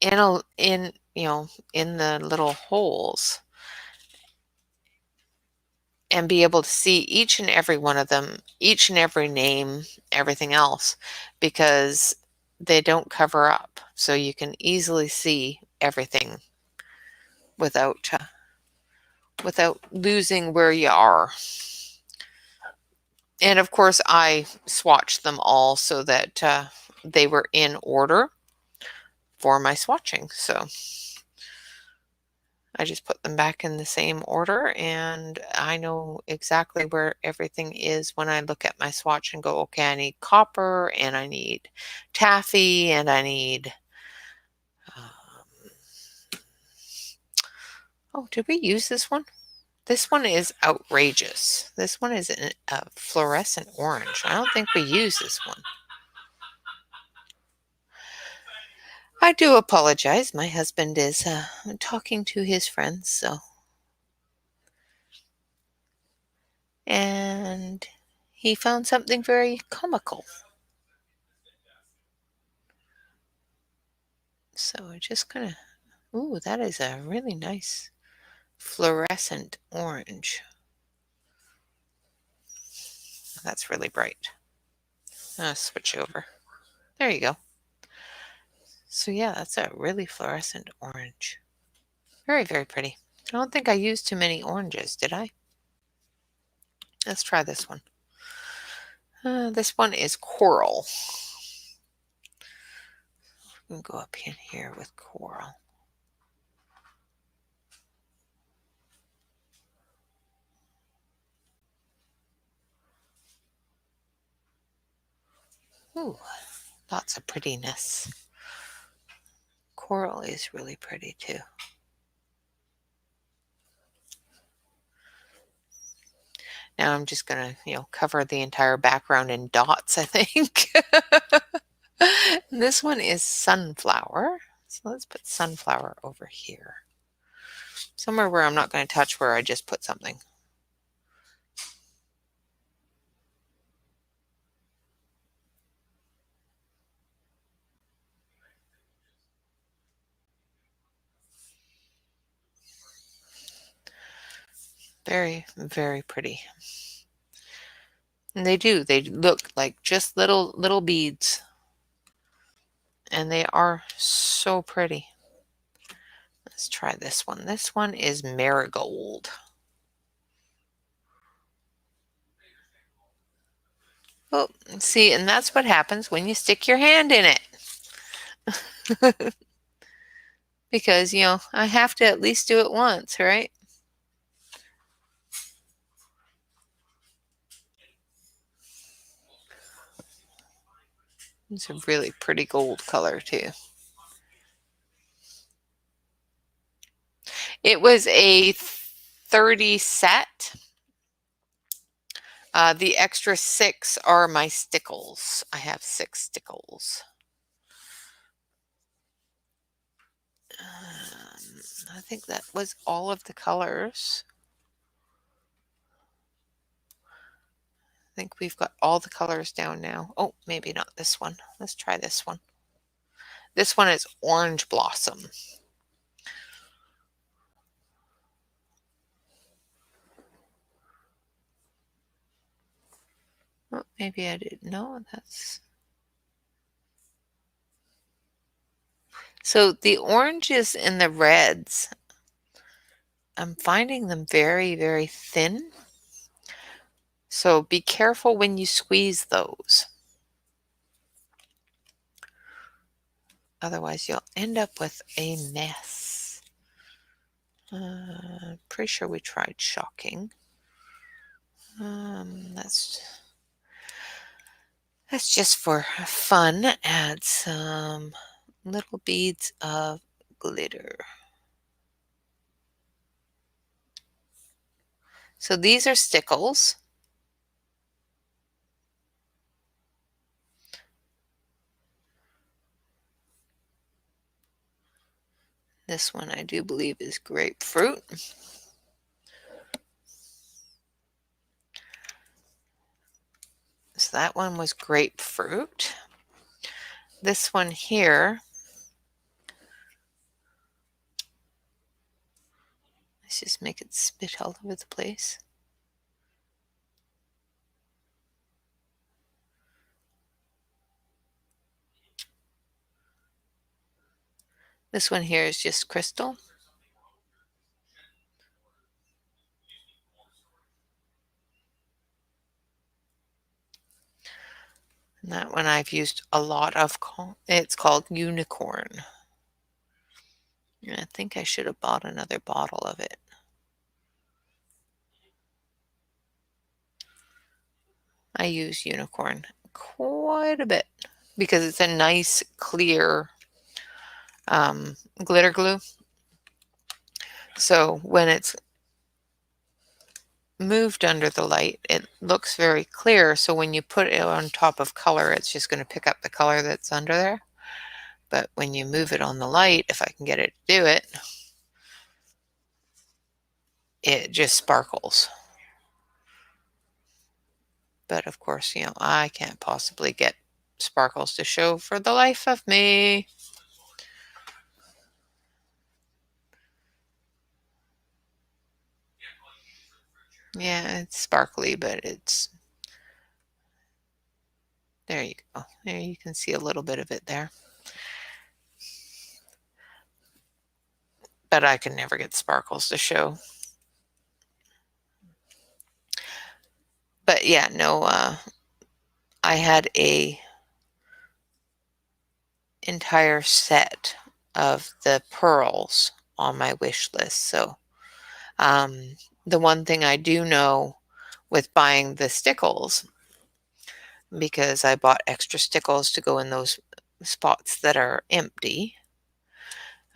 in the little holes and be able to see each and every one of them, each and every name, everything else, because they don't cover up. So you can easily see everything without losing where you are. And of course, I swatched them all so that they were in order for my swatching. So I just put them back in the same order, and I know exactly where everything is when I look at my swatch and go, okay, I need copper, and I need taffy, and I need, oh, did we use this one? This one is outrageous. This one is a fluorescent orange. I don't think we use this one. I do apologize. My husband is talking to his friends, so. And he found something very comical. So we're just gonna, ooh, that is a really nice fluorescent orange. That's really bright. I'll switch over. There you go. So yeah, that's a really fluorescent orange. Very, very pretty. I don't think I used too many oranges, did I? Let's try this one. This one is coral. We can go up in here with coral. Ooh, lots of prettiness. coral is really pretty too. Now I'm just gonna, cover the entire background in dots, I think. This one is sunflower. So let's put sunflower over here. Somewhere where I'm not going to touch where I just put something. Very, very pretty. And they look like just little beads. And they are so pretty. Let's try this one. This one is marigold. Oh, see, and that's what happens when you stick your hand in it. Because, I have to at least do it once, right? It's a really pretty gold color too. It was a 30 set. The extra 6 are my stickles. I have 6 stickles. I think that was all of the colors. I think we've got all the colors down now. Oh, maybe not this one. Let's try this one. This one is Orange Blossom. Oh, maybe I didn't know. So the oranges and the reds, I'm finding them very, very thin. So be careful when you squeeze those. Otherwise, you'll end up with a mess. Pretty sure we tried shocking. Let's just for fun add some little beads of glitter. So these are stickles. This one I do believe is grapefruit. So that one was grapefruit. This one here, let's just make it spit all over the place. This one here is just crystal. And that one I've used a lot of. It's called Unicorn. And I think I should have bought another bottle of it. I use Unicorn quite a bit because it's a nice clear glitter glue. So when it's moved under the light, it looks very clear. So when you put it on top of color, it's just going to pick up the color that's under there. But when you move it on the light, if I can get it to do it, it just sparkles. But of course, I can't possibly get sparkles to show for the life of me. Yeah, it's sparkly, but it's... There you go. There you can see a little bit of it there. But I can never get sparkles to show. But yeah, no, I had a entire set of the pearls on my wish list. So the one thing I do know with buying the stickles, because I bought extra stickles to go in those spots that are empty,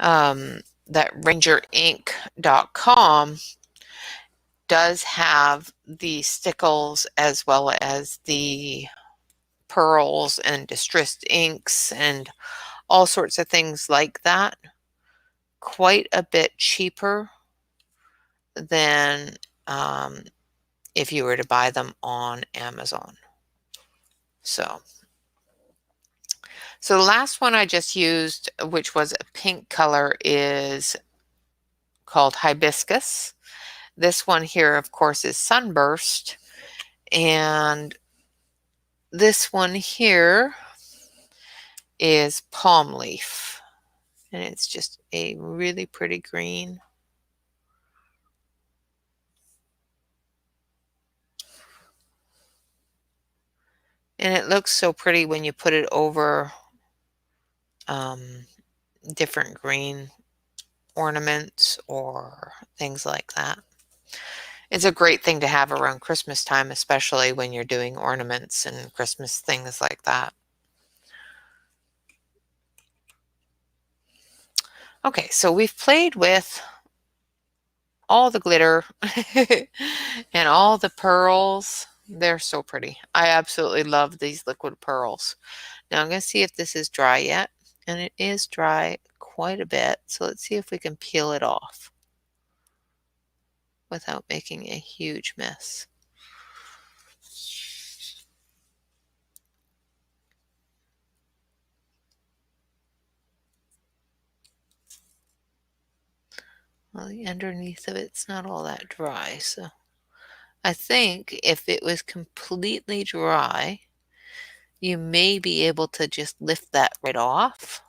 that rangerink.com does have the stickles as well as the pearls and distressed inks and all sorts of things like that, quite a bit cheaper than if you were to buy them on Amazon. So the last one I just used, which was a pink color, is called Hibiscus. This one here, of course, is Sunburst. And this one here is Palm Leaf. And it's just a really pretty green. And it looks so pretty when you put it over different green ornaments or things like that. It's a great thing to have around Christmas time, especially when you're doing ornaments and Christmas things like that. Okay, so we've played with all the glitter and all the pearls. They're so pretty. I absolutely love these liquid pearls. Now I'm going to see if this is dry yet. And it is dry quite a bit. So let's see if we can peel it off without making a huge mess. Well, the underneath of it's not all that dry, so I think if it was completely dry, you may be able to just lift that right off.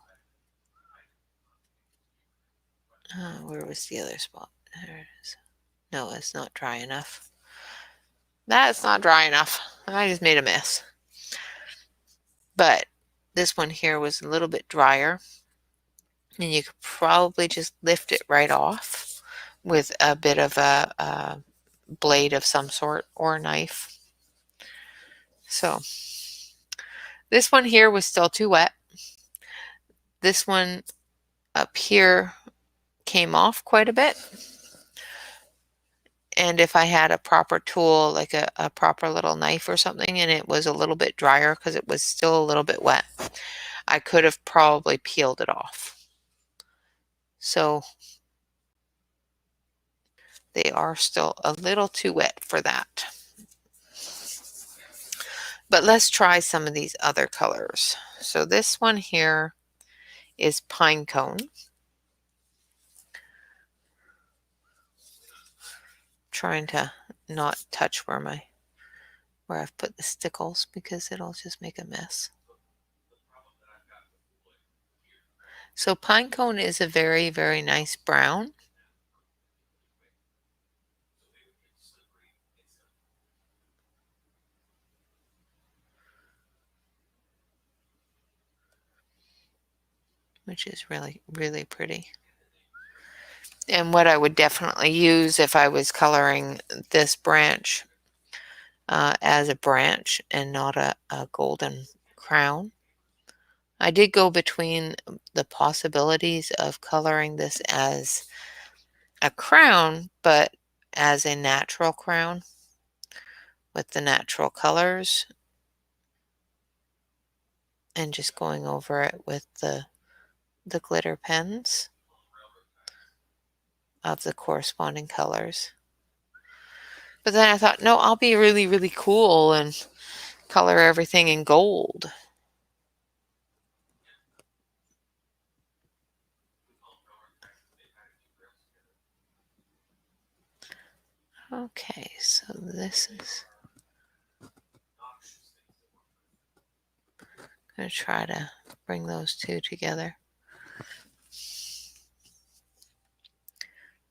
Where was the other spot? There it is. No, it's not dry enough. That's not dry enough. I just made a mess. But this one here was a little bit drier. And you could probably just lift it right off with a bit of a blade of some sort or a knife. So this one here was still too wet. This one up here came off quite a bit. And if I had a proper tool, like a proper little knife or something, and it was a little bit drier because it was still a little bit wet, I could have probably peeled it off. So they are still a little too wet for that. But let's try some of these other colors. So this one here is Pine Cone. Trying to not touch where I've put the stickles because it'll just make a mess. So Pine Cone is a very, very nice brown. Which is really, really pretty. And what I would definitely use if I was coloring this branch as a branch and not a golden crown. I did go between the possibilities of coloring this as a crown, but as a natural crown with the natural colors and just going over it with the glitter pens of the corresponding colors. But then I thought, no, I'll be really, really cool and color everything in gold. Okay, so this is... I'm going to try to bring those two together.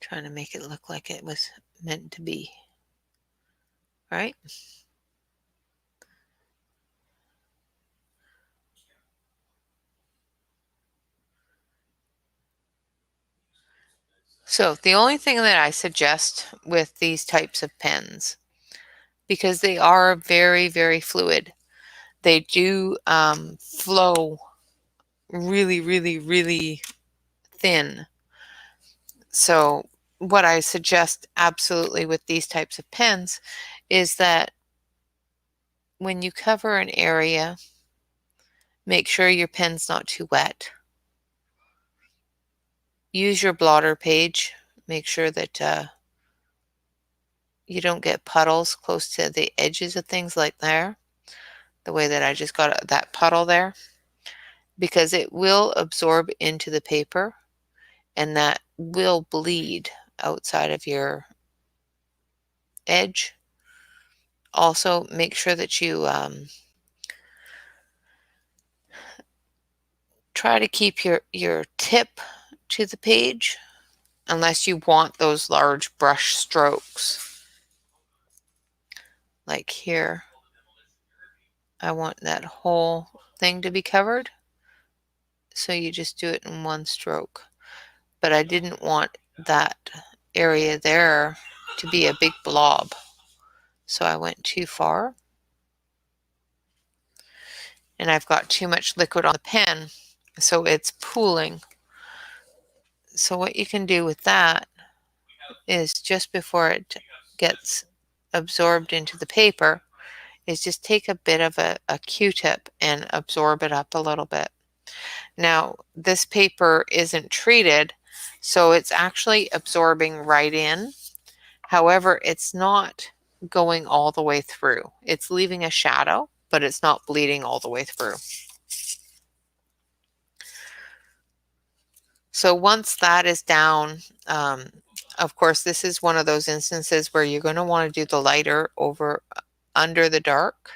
Trying to make it look like it was meant to be. Right? So the only thing that I suggest with these types of pens, because they are very, very fluid, they do flow really, really, really thin. So what I suggest absolutely with these types of pens is that when you cover an area, make sure your pen's not too wet. Use your blotter page. Make sure that you don't get puddles close to the edges of things like there, the way that I just got that puddle there, because it will absorb into the paper and that will bleed outside of your edge. Also, make sure that you try to keep your tip to the page unless you want those large brush strokes. Like here, I want that whole thing to be covered. So you just do it in one stroke. But I didn't want that area there to be a big blob. So I went too far. And I've got too much liquid on the pen, so it's pooling. So what you can do with that is just before it gets absorbed into the paper is just take a bit of a Q-tip and absorb it up a little bit. Now, this paper isn't treated, so it's actually absorbing right in. However, it's not going all the way through. It's leaving a shadow, but it's not bleeding all the way through. So once that is down, of course, this is one of those instances where you're going to want to do the lighter over under the dark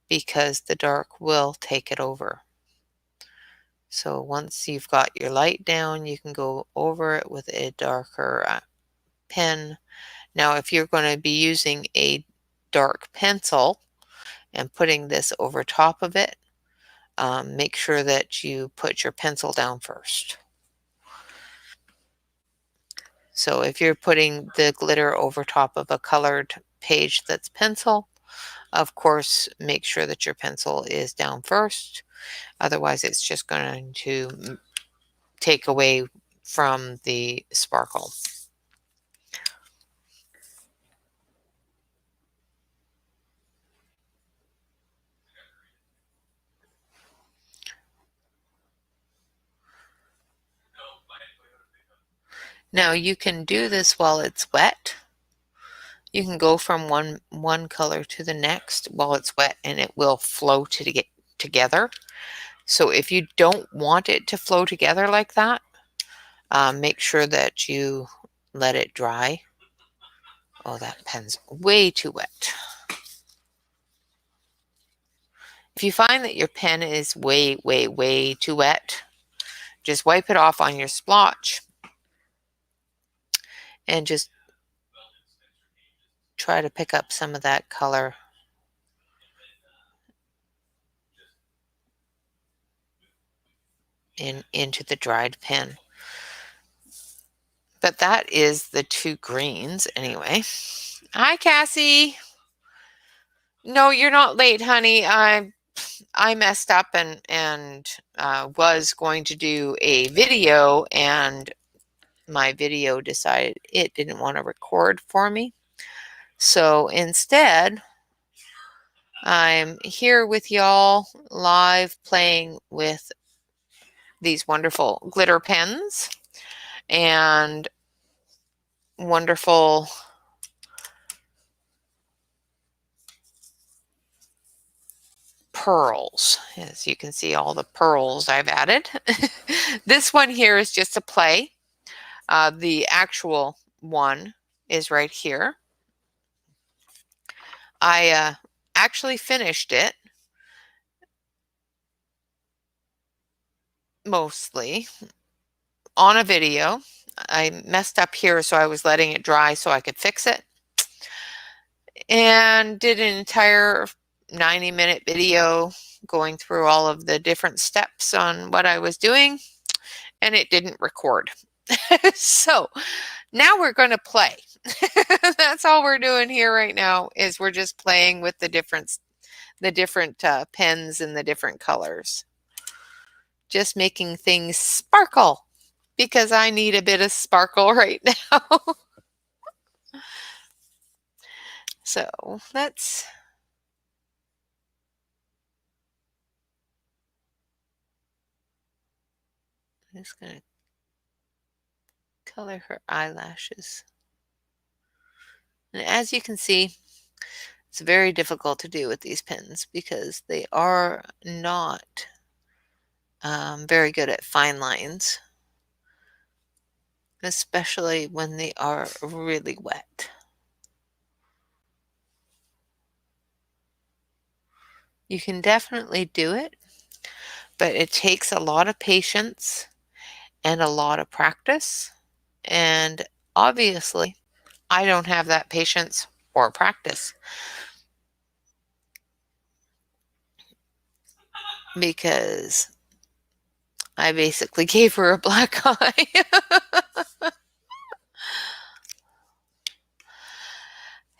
because the dark will take it over. So once you've got your light down, you can go over it with a darker pen. Now, if you're going to be using a dark pencil and putting this over top of it, make sure that you put your pencil down first. So if you're putting the glitter over top of a colored page that's pencil, of course, make sure that your pencil is down first. Otherwise, it's just going to take away from the sparkle. Now you can do this while it's wet. You can go from one color to the next while it's wet and it will flow to get together. So if you don't want it to flow together like that, make sure that you let it dry. Oh, that pen's way too wet. If you find that your pen is way, way, way too wet, just wipe it off on your splotch and just try to pick up some of that color into the dried pen. But that is the two greens anyway. Hi, Cassie. No, you're not late, honey. I messed up and was going to do a video, and my video decided it didn't want to record for me. So instead, I'm here with y'all live playing with these wonderful glitter pens and wonderful pearls. As you can see, all the pearls I've added. This one here is just a play. The actual one is right here. I actually finished it mostly on a video. I messed up here, so I was letting it dry so I could fix it. And did an entire 90-minute video going through all of the different steps on what I was doing, and it didn't record. So now we're going to play. That's all we're doing here right now is we're just playing with the different pens and the different colors. just making things sparkle because I need a bit of sparkle right now. So let's I'm just going to color her eyelashes. And as you can see, it's very difficult to do with these pens because they are not very good at fine lines, especially when they are really wet. You can definitely do it, but it takes a lot of patience and a lot of practice. And obviously, I don't have that patience or practice because I basically gave her a black eye.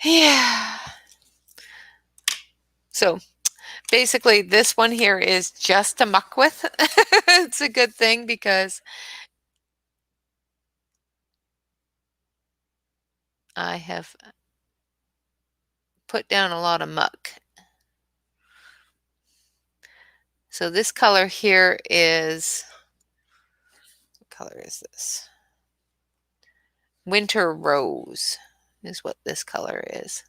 Yeah. So basically, this one here is just to muck with. It's a good thing because I have put down a lot of muck. So this color here is, what color is this? Winter Rose is what this color is.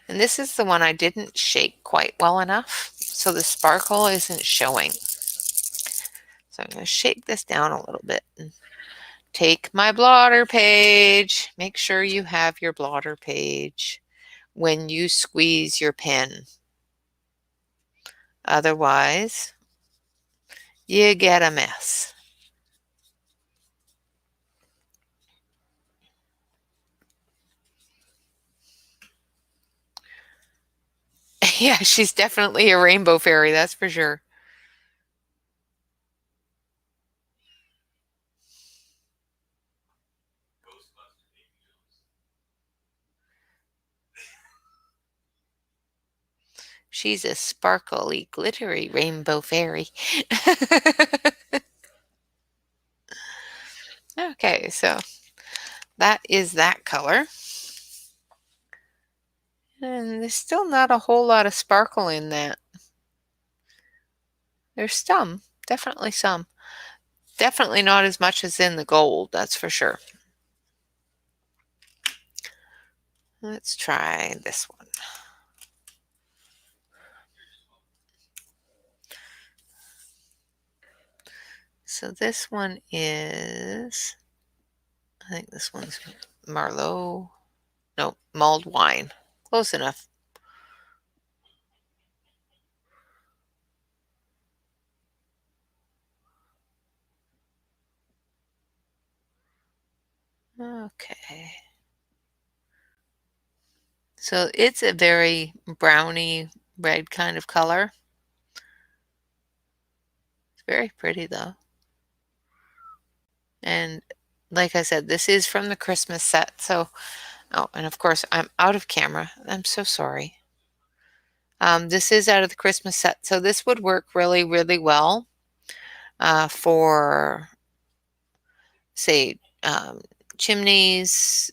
And this is the one I didn't shake quite well enough, so the sparkle isn't showing. So I'm going to shake this down a little bit and take my blotter page. Make sure you have your blotter page when you squeeze your pen. Otherwise, you get a mess. Yeah, she's definitely a rainbow fairy, that's for sure. She's a sparkly, glittery rainbow fairy. Okay, so that is that color. And there's still not a whole lot of sparkle in that. There's some, definitely some. Definitely not as much as in the gold, that's for sure. Let's try this one. So this one is, I think this one's Marlowe. No, mulled wine. Close enough. Okay. So it's a very browny red kind of color. It's very pretty though. And like I said, this is from the Christmas set. So, oh, and of course I'm out of camera. I'm so sorry. This is out of the Christmas set. So this would work really, really well for, say, chimneys,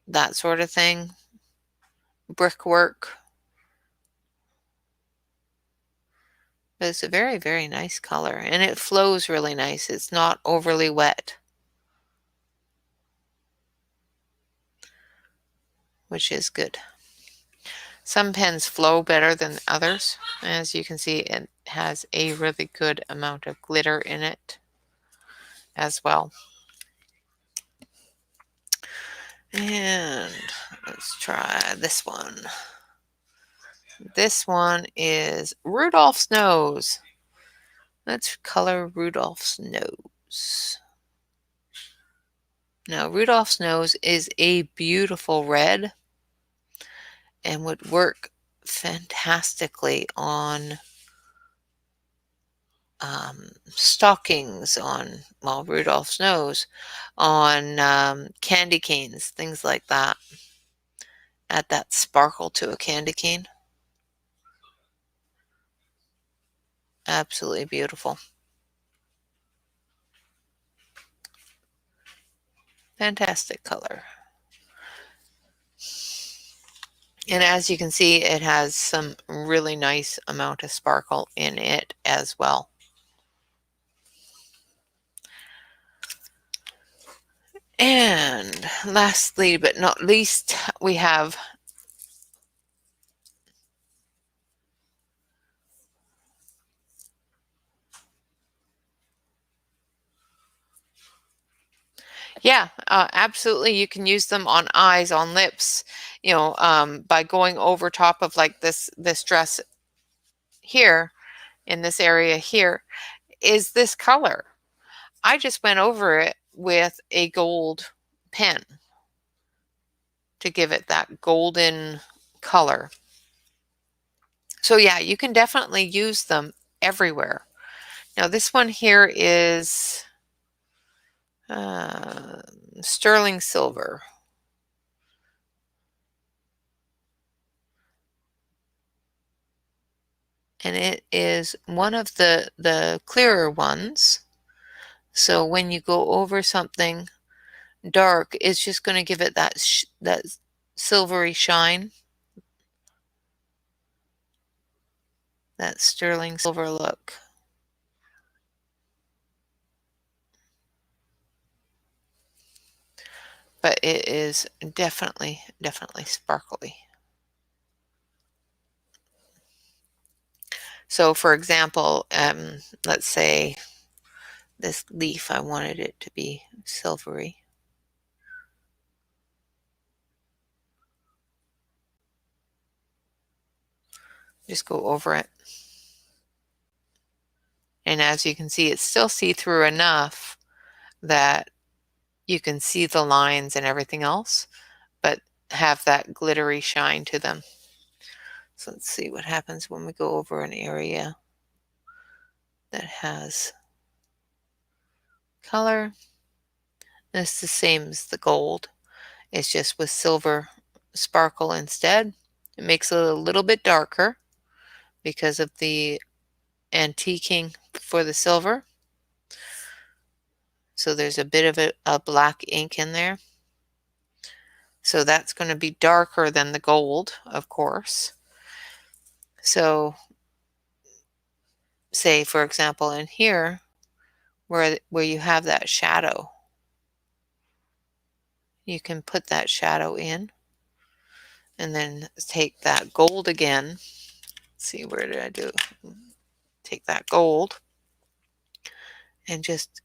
that sort of thing, brickwork. But it's a very, very nice color, and it flows really nice. It's not overly wet, which is good. Some pens flow better than others. As you can see, it has a really good amount of glitter in it as well. And let's try this one. This one is Rudolph's Nose. Let's color Rudolph's nose. Now, Rudolph's nose is a beautiful red and would work fantastically on stockings, on, well, Rudolph's nose, on candy canes, things like that. Add that sparkle to a candy cane. Absolutely beautiful. Fantastic color. And as you can see, it has some really nice amount of sparkle in it as well. And lastly, but not least, we have yeah, absolutely. You can use them on eyes, on lips, by going over top of like this dress here in this area here is this color. I just went over it with a gold pen to give it that golden color. So yeah, you can definitely use them everywhere. Now this one here is sterling silver. And it is one of the clearer ones. So when you go over something dark, it's just going to give it that silvery shine, that sterling silver look. But it is definitely sparkly. So for example, let's say this leaf, I wanted it to be silvery. Just go over it. And as you can see, it's still see-through enough that you can see the lines and everything else, but have that glittery shine to them. So let's see what happens when we go over an area that has color. It's the same as the gold. It's just with silver sparkle instead. It makes it a little bit darker because of the antiquing for the silver. So there's a bit of a black ink in there. So that's going to be darker than the gold, of course. So say, for example, in here, where you have that shadow, you can put that shadow in and then take that gold again. Let's see, where did I do? Take that gold and just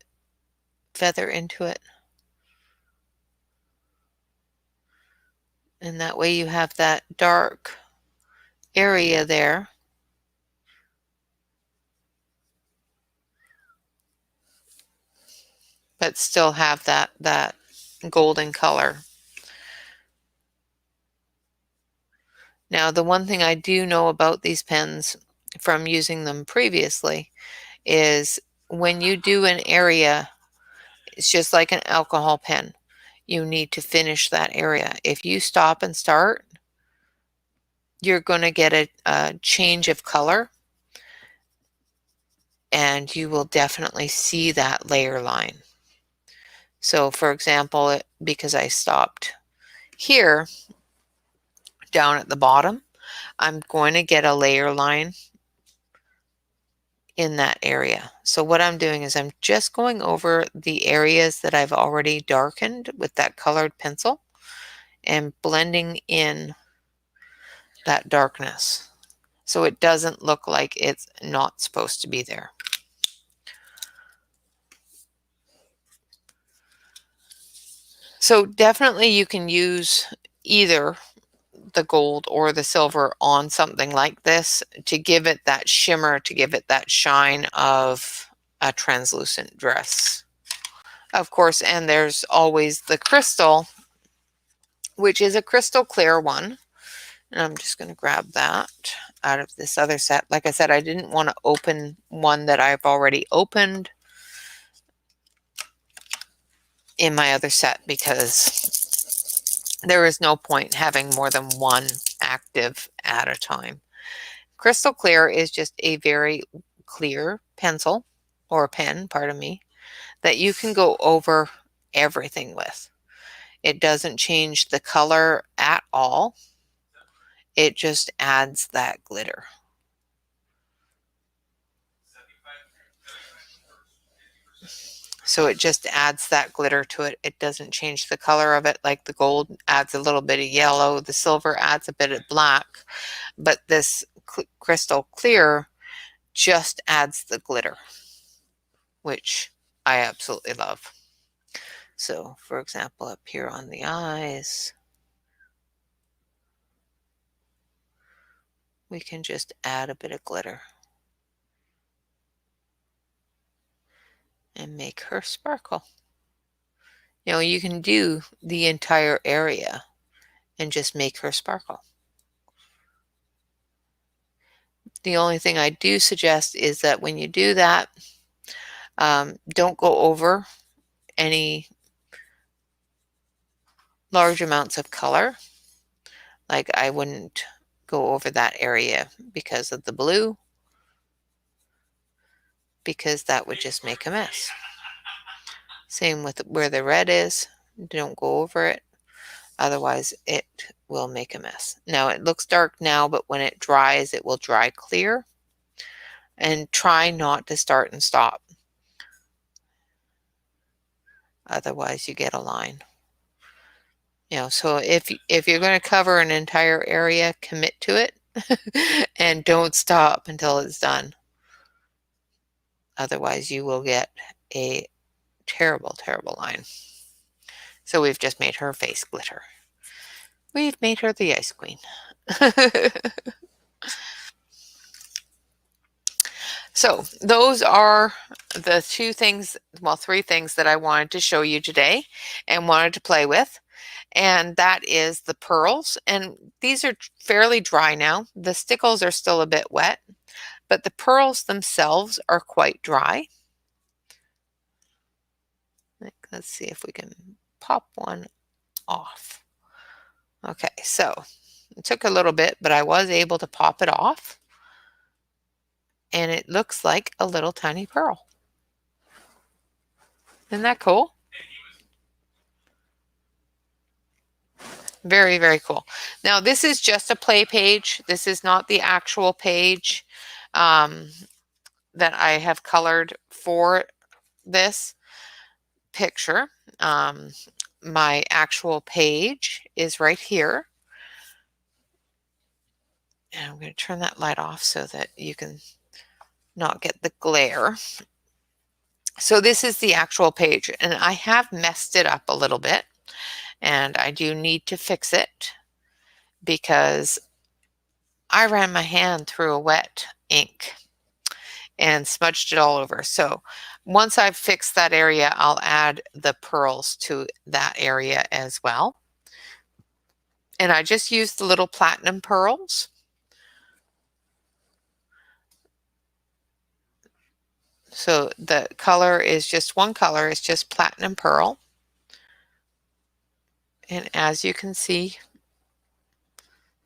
feather into it. And that way you have that dark area there. But still have that golden color. Now, the one thing I do know about these pens from using them previously is when you do an area, it's just like an alcohol pen. You need to finish that area. If you stop and start, you're going to get a change of color, and you will definitely see that layer line. So for example, because I stopped here down at the bottom, I'm going to get a layer line in that area. So what I'm doing is I'm just going over the areas that I've already darkened with that colored pencil and blending in that darkness so it doesn't look like it's not supposed to be there. So definitely you can use either the gold or the silver on something like this to give it that shimmer, to give it that shine of a translucent dress. Of course, and there's always the crystal, which is a crystal clear one. And I'm just going to grab that out of this other set. Like I said, I didn't want to open one that I've already opened in my other set because there is no point having more than one active at a time. Crystal clear is just a very clear pencil or pen, pardon me, that you can go over everything with. It doesn't change the color at all. It just adds that glitter. So it just adds that glitter to it. It doesn't change the color of it. Like the gold adds a little bit of yellow, the silver adds a bit of black, but this crystal clear just adds the glitter, which I absolutely love. So for example, up here on the eyes, we can just add a bit of glitter and make her sparkle. You know, you can do the entire area and just make her sparkle. The only thing I do suggest is that when you do that, don't go over any large amounts of color. Like I wouldn't go over that area because of the blue, because that would just make a mess. Same with where the red is. Don't go over it. Otherwise, it will make a mess. Now, it looks dark now, but when it dries, it will dry clear. And try not to start and stop. Otherwise, you get a line. You know, so if you're going to cover an entire area, commit to it and don't stop until it's done. Otherwise, you will get a terrible, terrible line. So we've just made her face glitter. We've made her the Ice Queen. So those are the two things, well, three things that I wanted to show you today and wanted to play with. And that is the pearls. And these are fairly dry now. The stickles are still a bit wet, but the pearls themselves are quite dry. Let's see if we can pop one off. Okay, so it took a little bit, but I was able to pop it off. And it looks like a little tiny pearl. Isn't that cool? Very, very cool. Now, this is just a play page. This is not the actual page that I have colored for this picture. My actual page is right here. And I'm going to turn that light off so that you can not get the glare. So this is the actual page, and I have messed it up a little bit, and I do need to fix it because I ran my hand through a wet ink and smudged it all over. So once I've fixed that area, I'll add the pearls to that area as well. And I just used the little platinum pearls. So the color is just one color, it's just platinum pearl. And as you can see,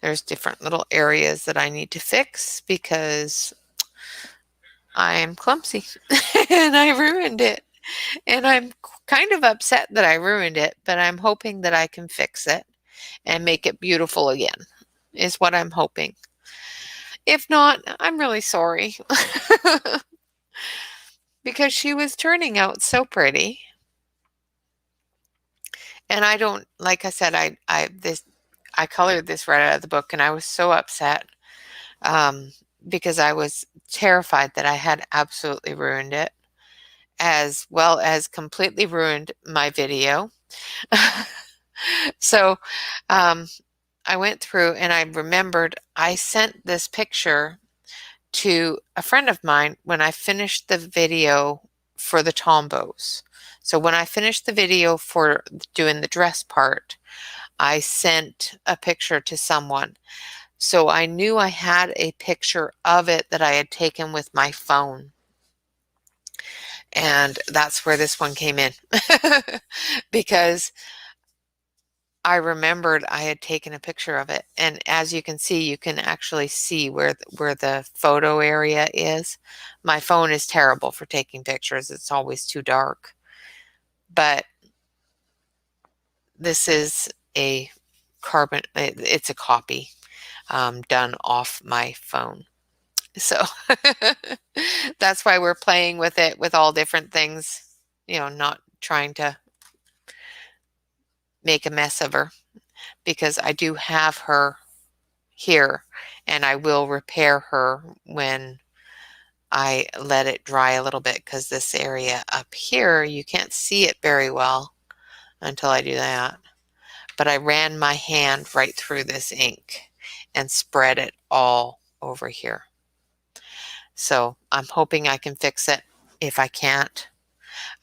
there's different little areas that I need to fix because I am clumsy and I ruined it. And I'm kind of upset that I ruined it, but I'm hoping that I can fix it and make it beautiful again, is what I'm hoping. If not, I'm really sorry. Because she was turning out so pretty. And I don't, like I said, I colored this right out of the book, and I was so upset because I was terrified that I had absolutely ruined it, as well as completely ruined my video. So I went through and I remembered I sent this picture to a friend of mine when I finished the video for the tombos. So when I finished the video for doing the dress part, I sent a picture to someone. So I knew I had a picture of it that I had taken with my phone. And that's where this one came in. Because I remembered I had taken a picture of it, and as you can see, you can actually see where the photo area is. My phone is terrible for taking pictures. It's always too dark. But this is a it's a copy done off my phone. So that's why we're playing with it with all different things, not trying to make a mess of her, because I do have her here and I will repair her when I let it dry a little bit, because this area up here, you can't see it very well until I do that. But I ran my hand right through this ink and spread it all over here. So I'm hoping I can fix it. If I can't,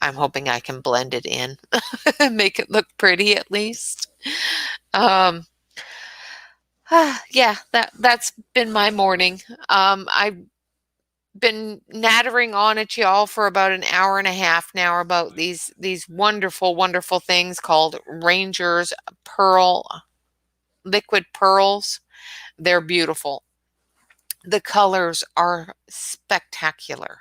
I'm hoping I can blend it in, make it look pretty at least. Yeah, that's been my morning. I've been nattering on at y'all for about an hour and a half now about these wonderful, wonderful things called Ranger's liquid pearls. They're beautiful. The colors are spectacular,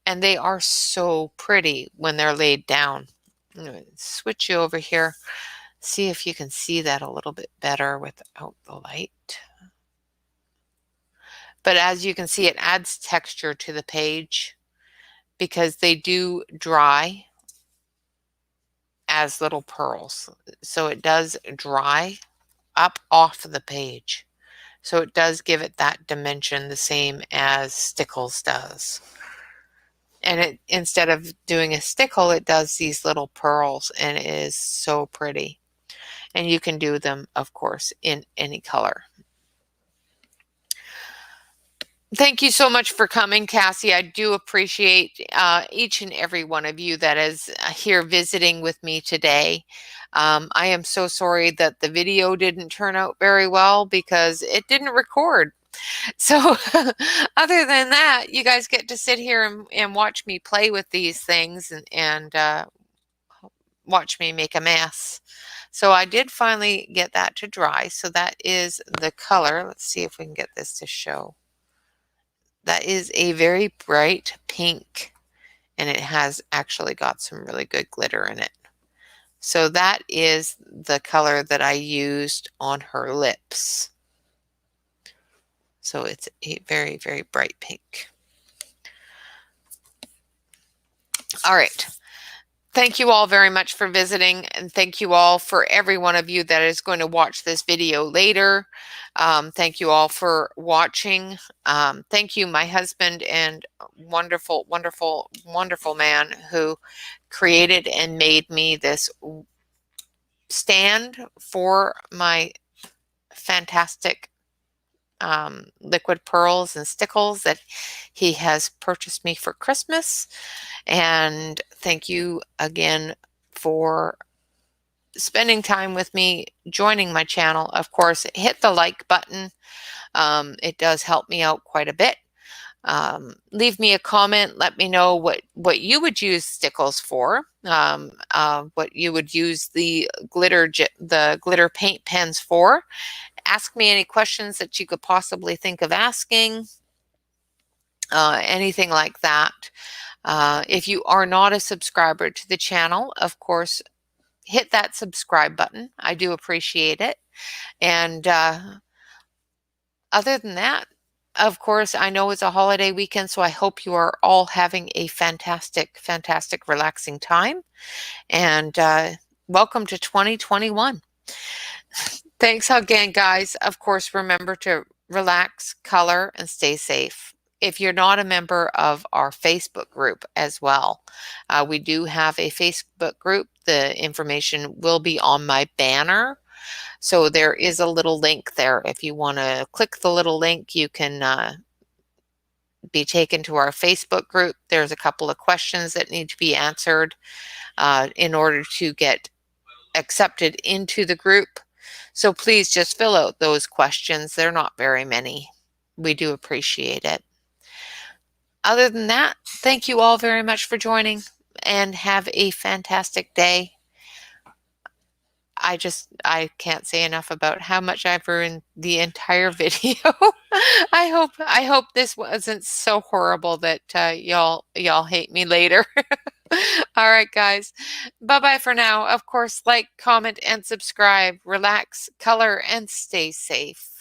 and they are so pretty when they're laid down. I'm going to switch you over here, see if you can see that a little bit better without the light. But as you can see, it adds texture to the page because they do dry as little pearls. So it does dry up off the page. So it does give it that dimension, the same as Stickles does. And instead of doing a stickle, it does these little pearls, and it is so pretty. And you can do them, of course, in any color. Thank you so much for coming, Cassie. I do appreciate each and every one of you that is here visiting with me today. I am so sorry that the video didn't turn out very well because it didn't record. So other than that, you guys get to sit here and watch me play with these things and watch me make a mess. So I did finally get that to dry. So that is the color. Let's see if we can get this to show. That is a very bright pink, and it has actually got some really good glitter in it. So that is the color that I used on her lips. So it's a very, very bright pink. All right. Thank you all very much for visiting, and thank you all for every one of you that is going to watch this video later. Thank you all for watching. Thank you, my husband and wonderful, wonderful, wonderful man who created and made me this stand for my fantastic liquid pearls and stickles that he has purchased me for Christmas. And thank you again for spending time with me, joining my channel. Of course, hit the like button. It does help me out quite a bit. Leave me a comment. Let me know what you would use stickles for, what you would use the glitter paint pens for. Ask me any questions that you could possibly think of asking, anything like that. If you are not a subscriber to the channel, of course, hit that subscribe button. I do appreciate it. And other than that, of course, I know it's a holiday weekend, so I hope you are all having a fantastic, fantastic, relaxing time. And welcome to 2021. Thanks again, guys. Of course, remember to relax, color, and stay safe. If you're not a member of our Facebook group as well, we do have a Facebook group. The information will be on my banner. So there is a little link there. If you want to click the little link, you can be taken to our Facebook group. There's a couple of questions that need to be answered in order to get accepted into the group. So please just fill out those questions. They're not very many. We do appreciate it. Other than that, thank you all very much for joining, and have a fantastic day. I can't say enough about how much I've ruined the entire video. I hope this wasn't so horrible that y'all hate me later. All right, guys. Bye-bye for now. Of course, like, comment, and subscribe. Relax, color, and stay safe.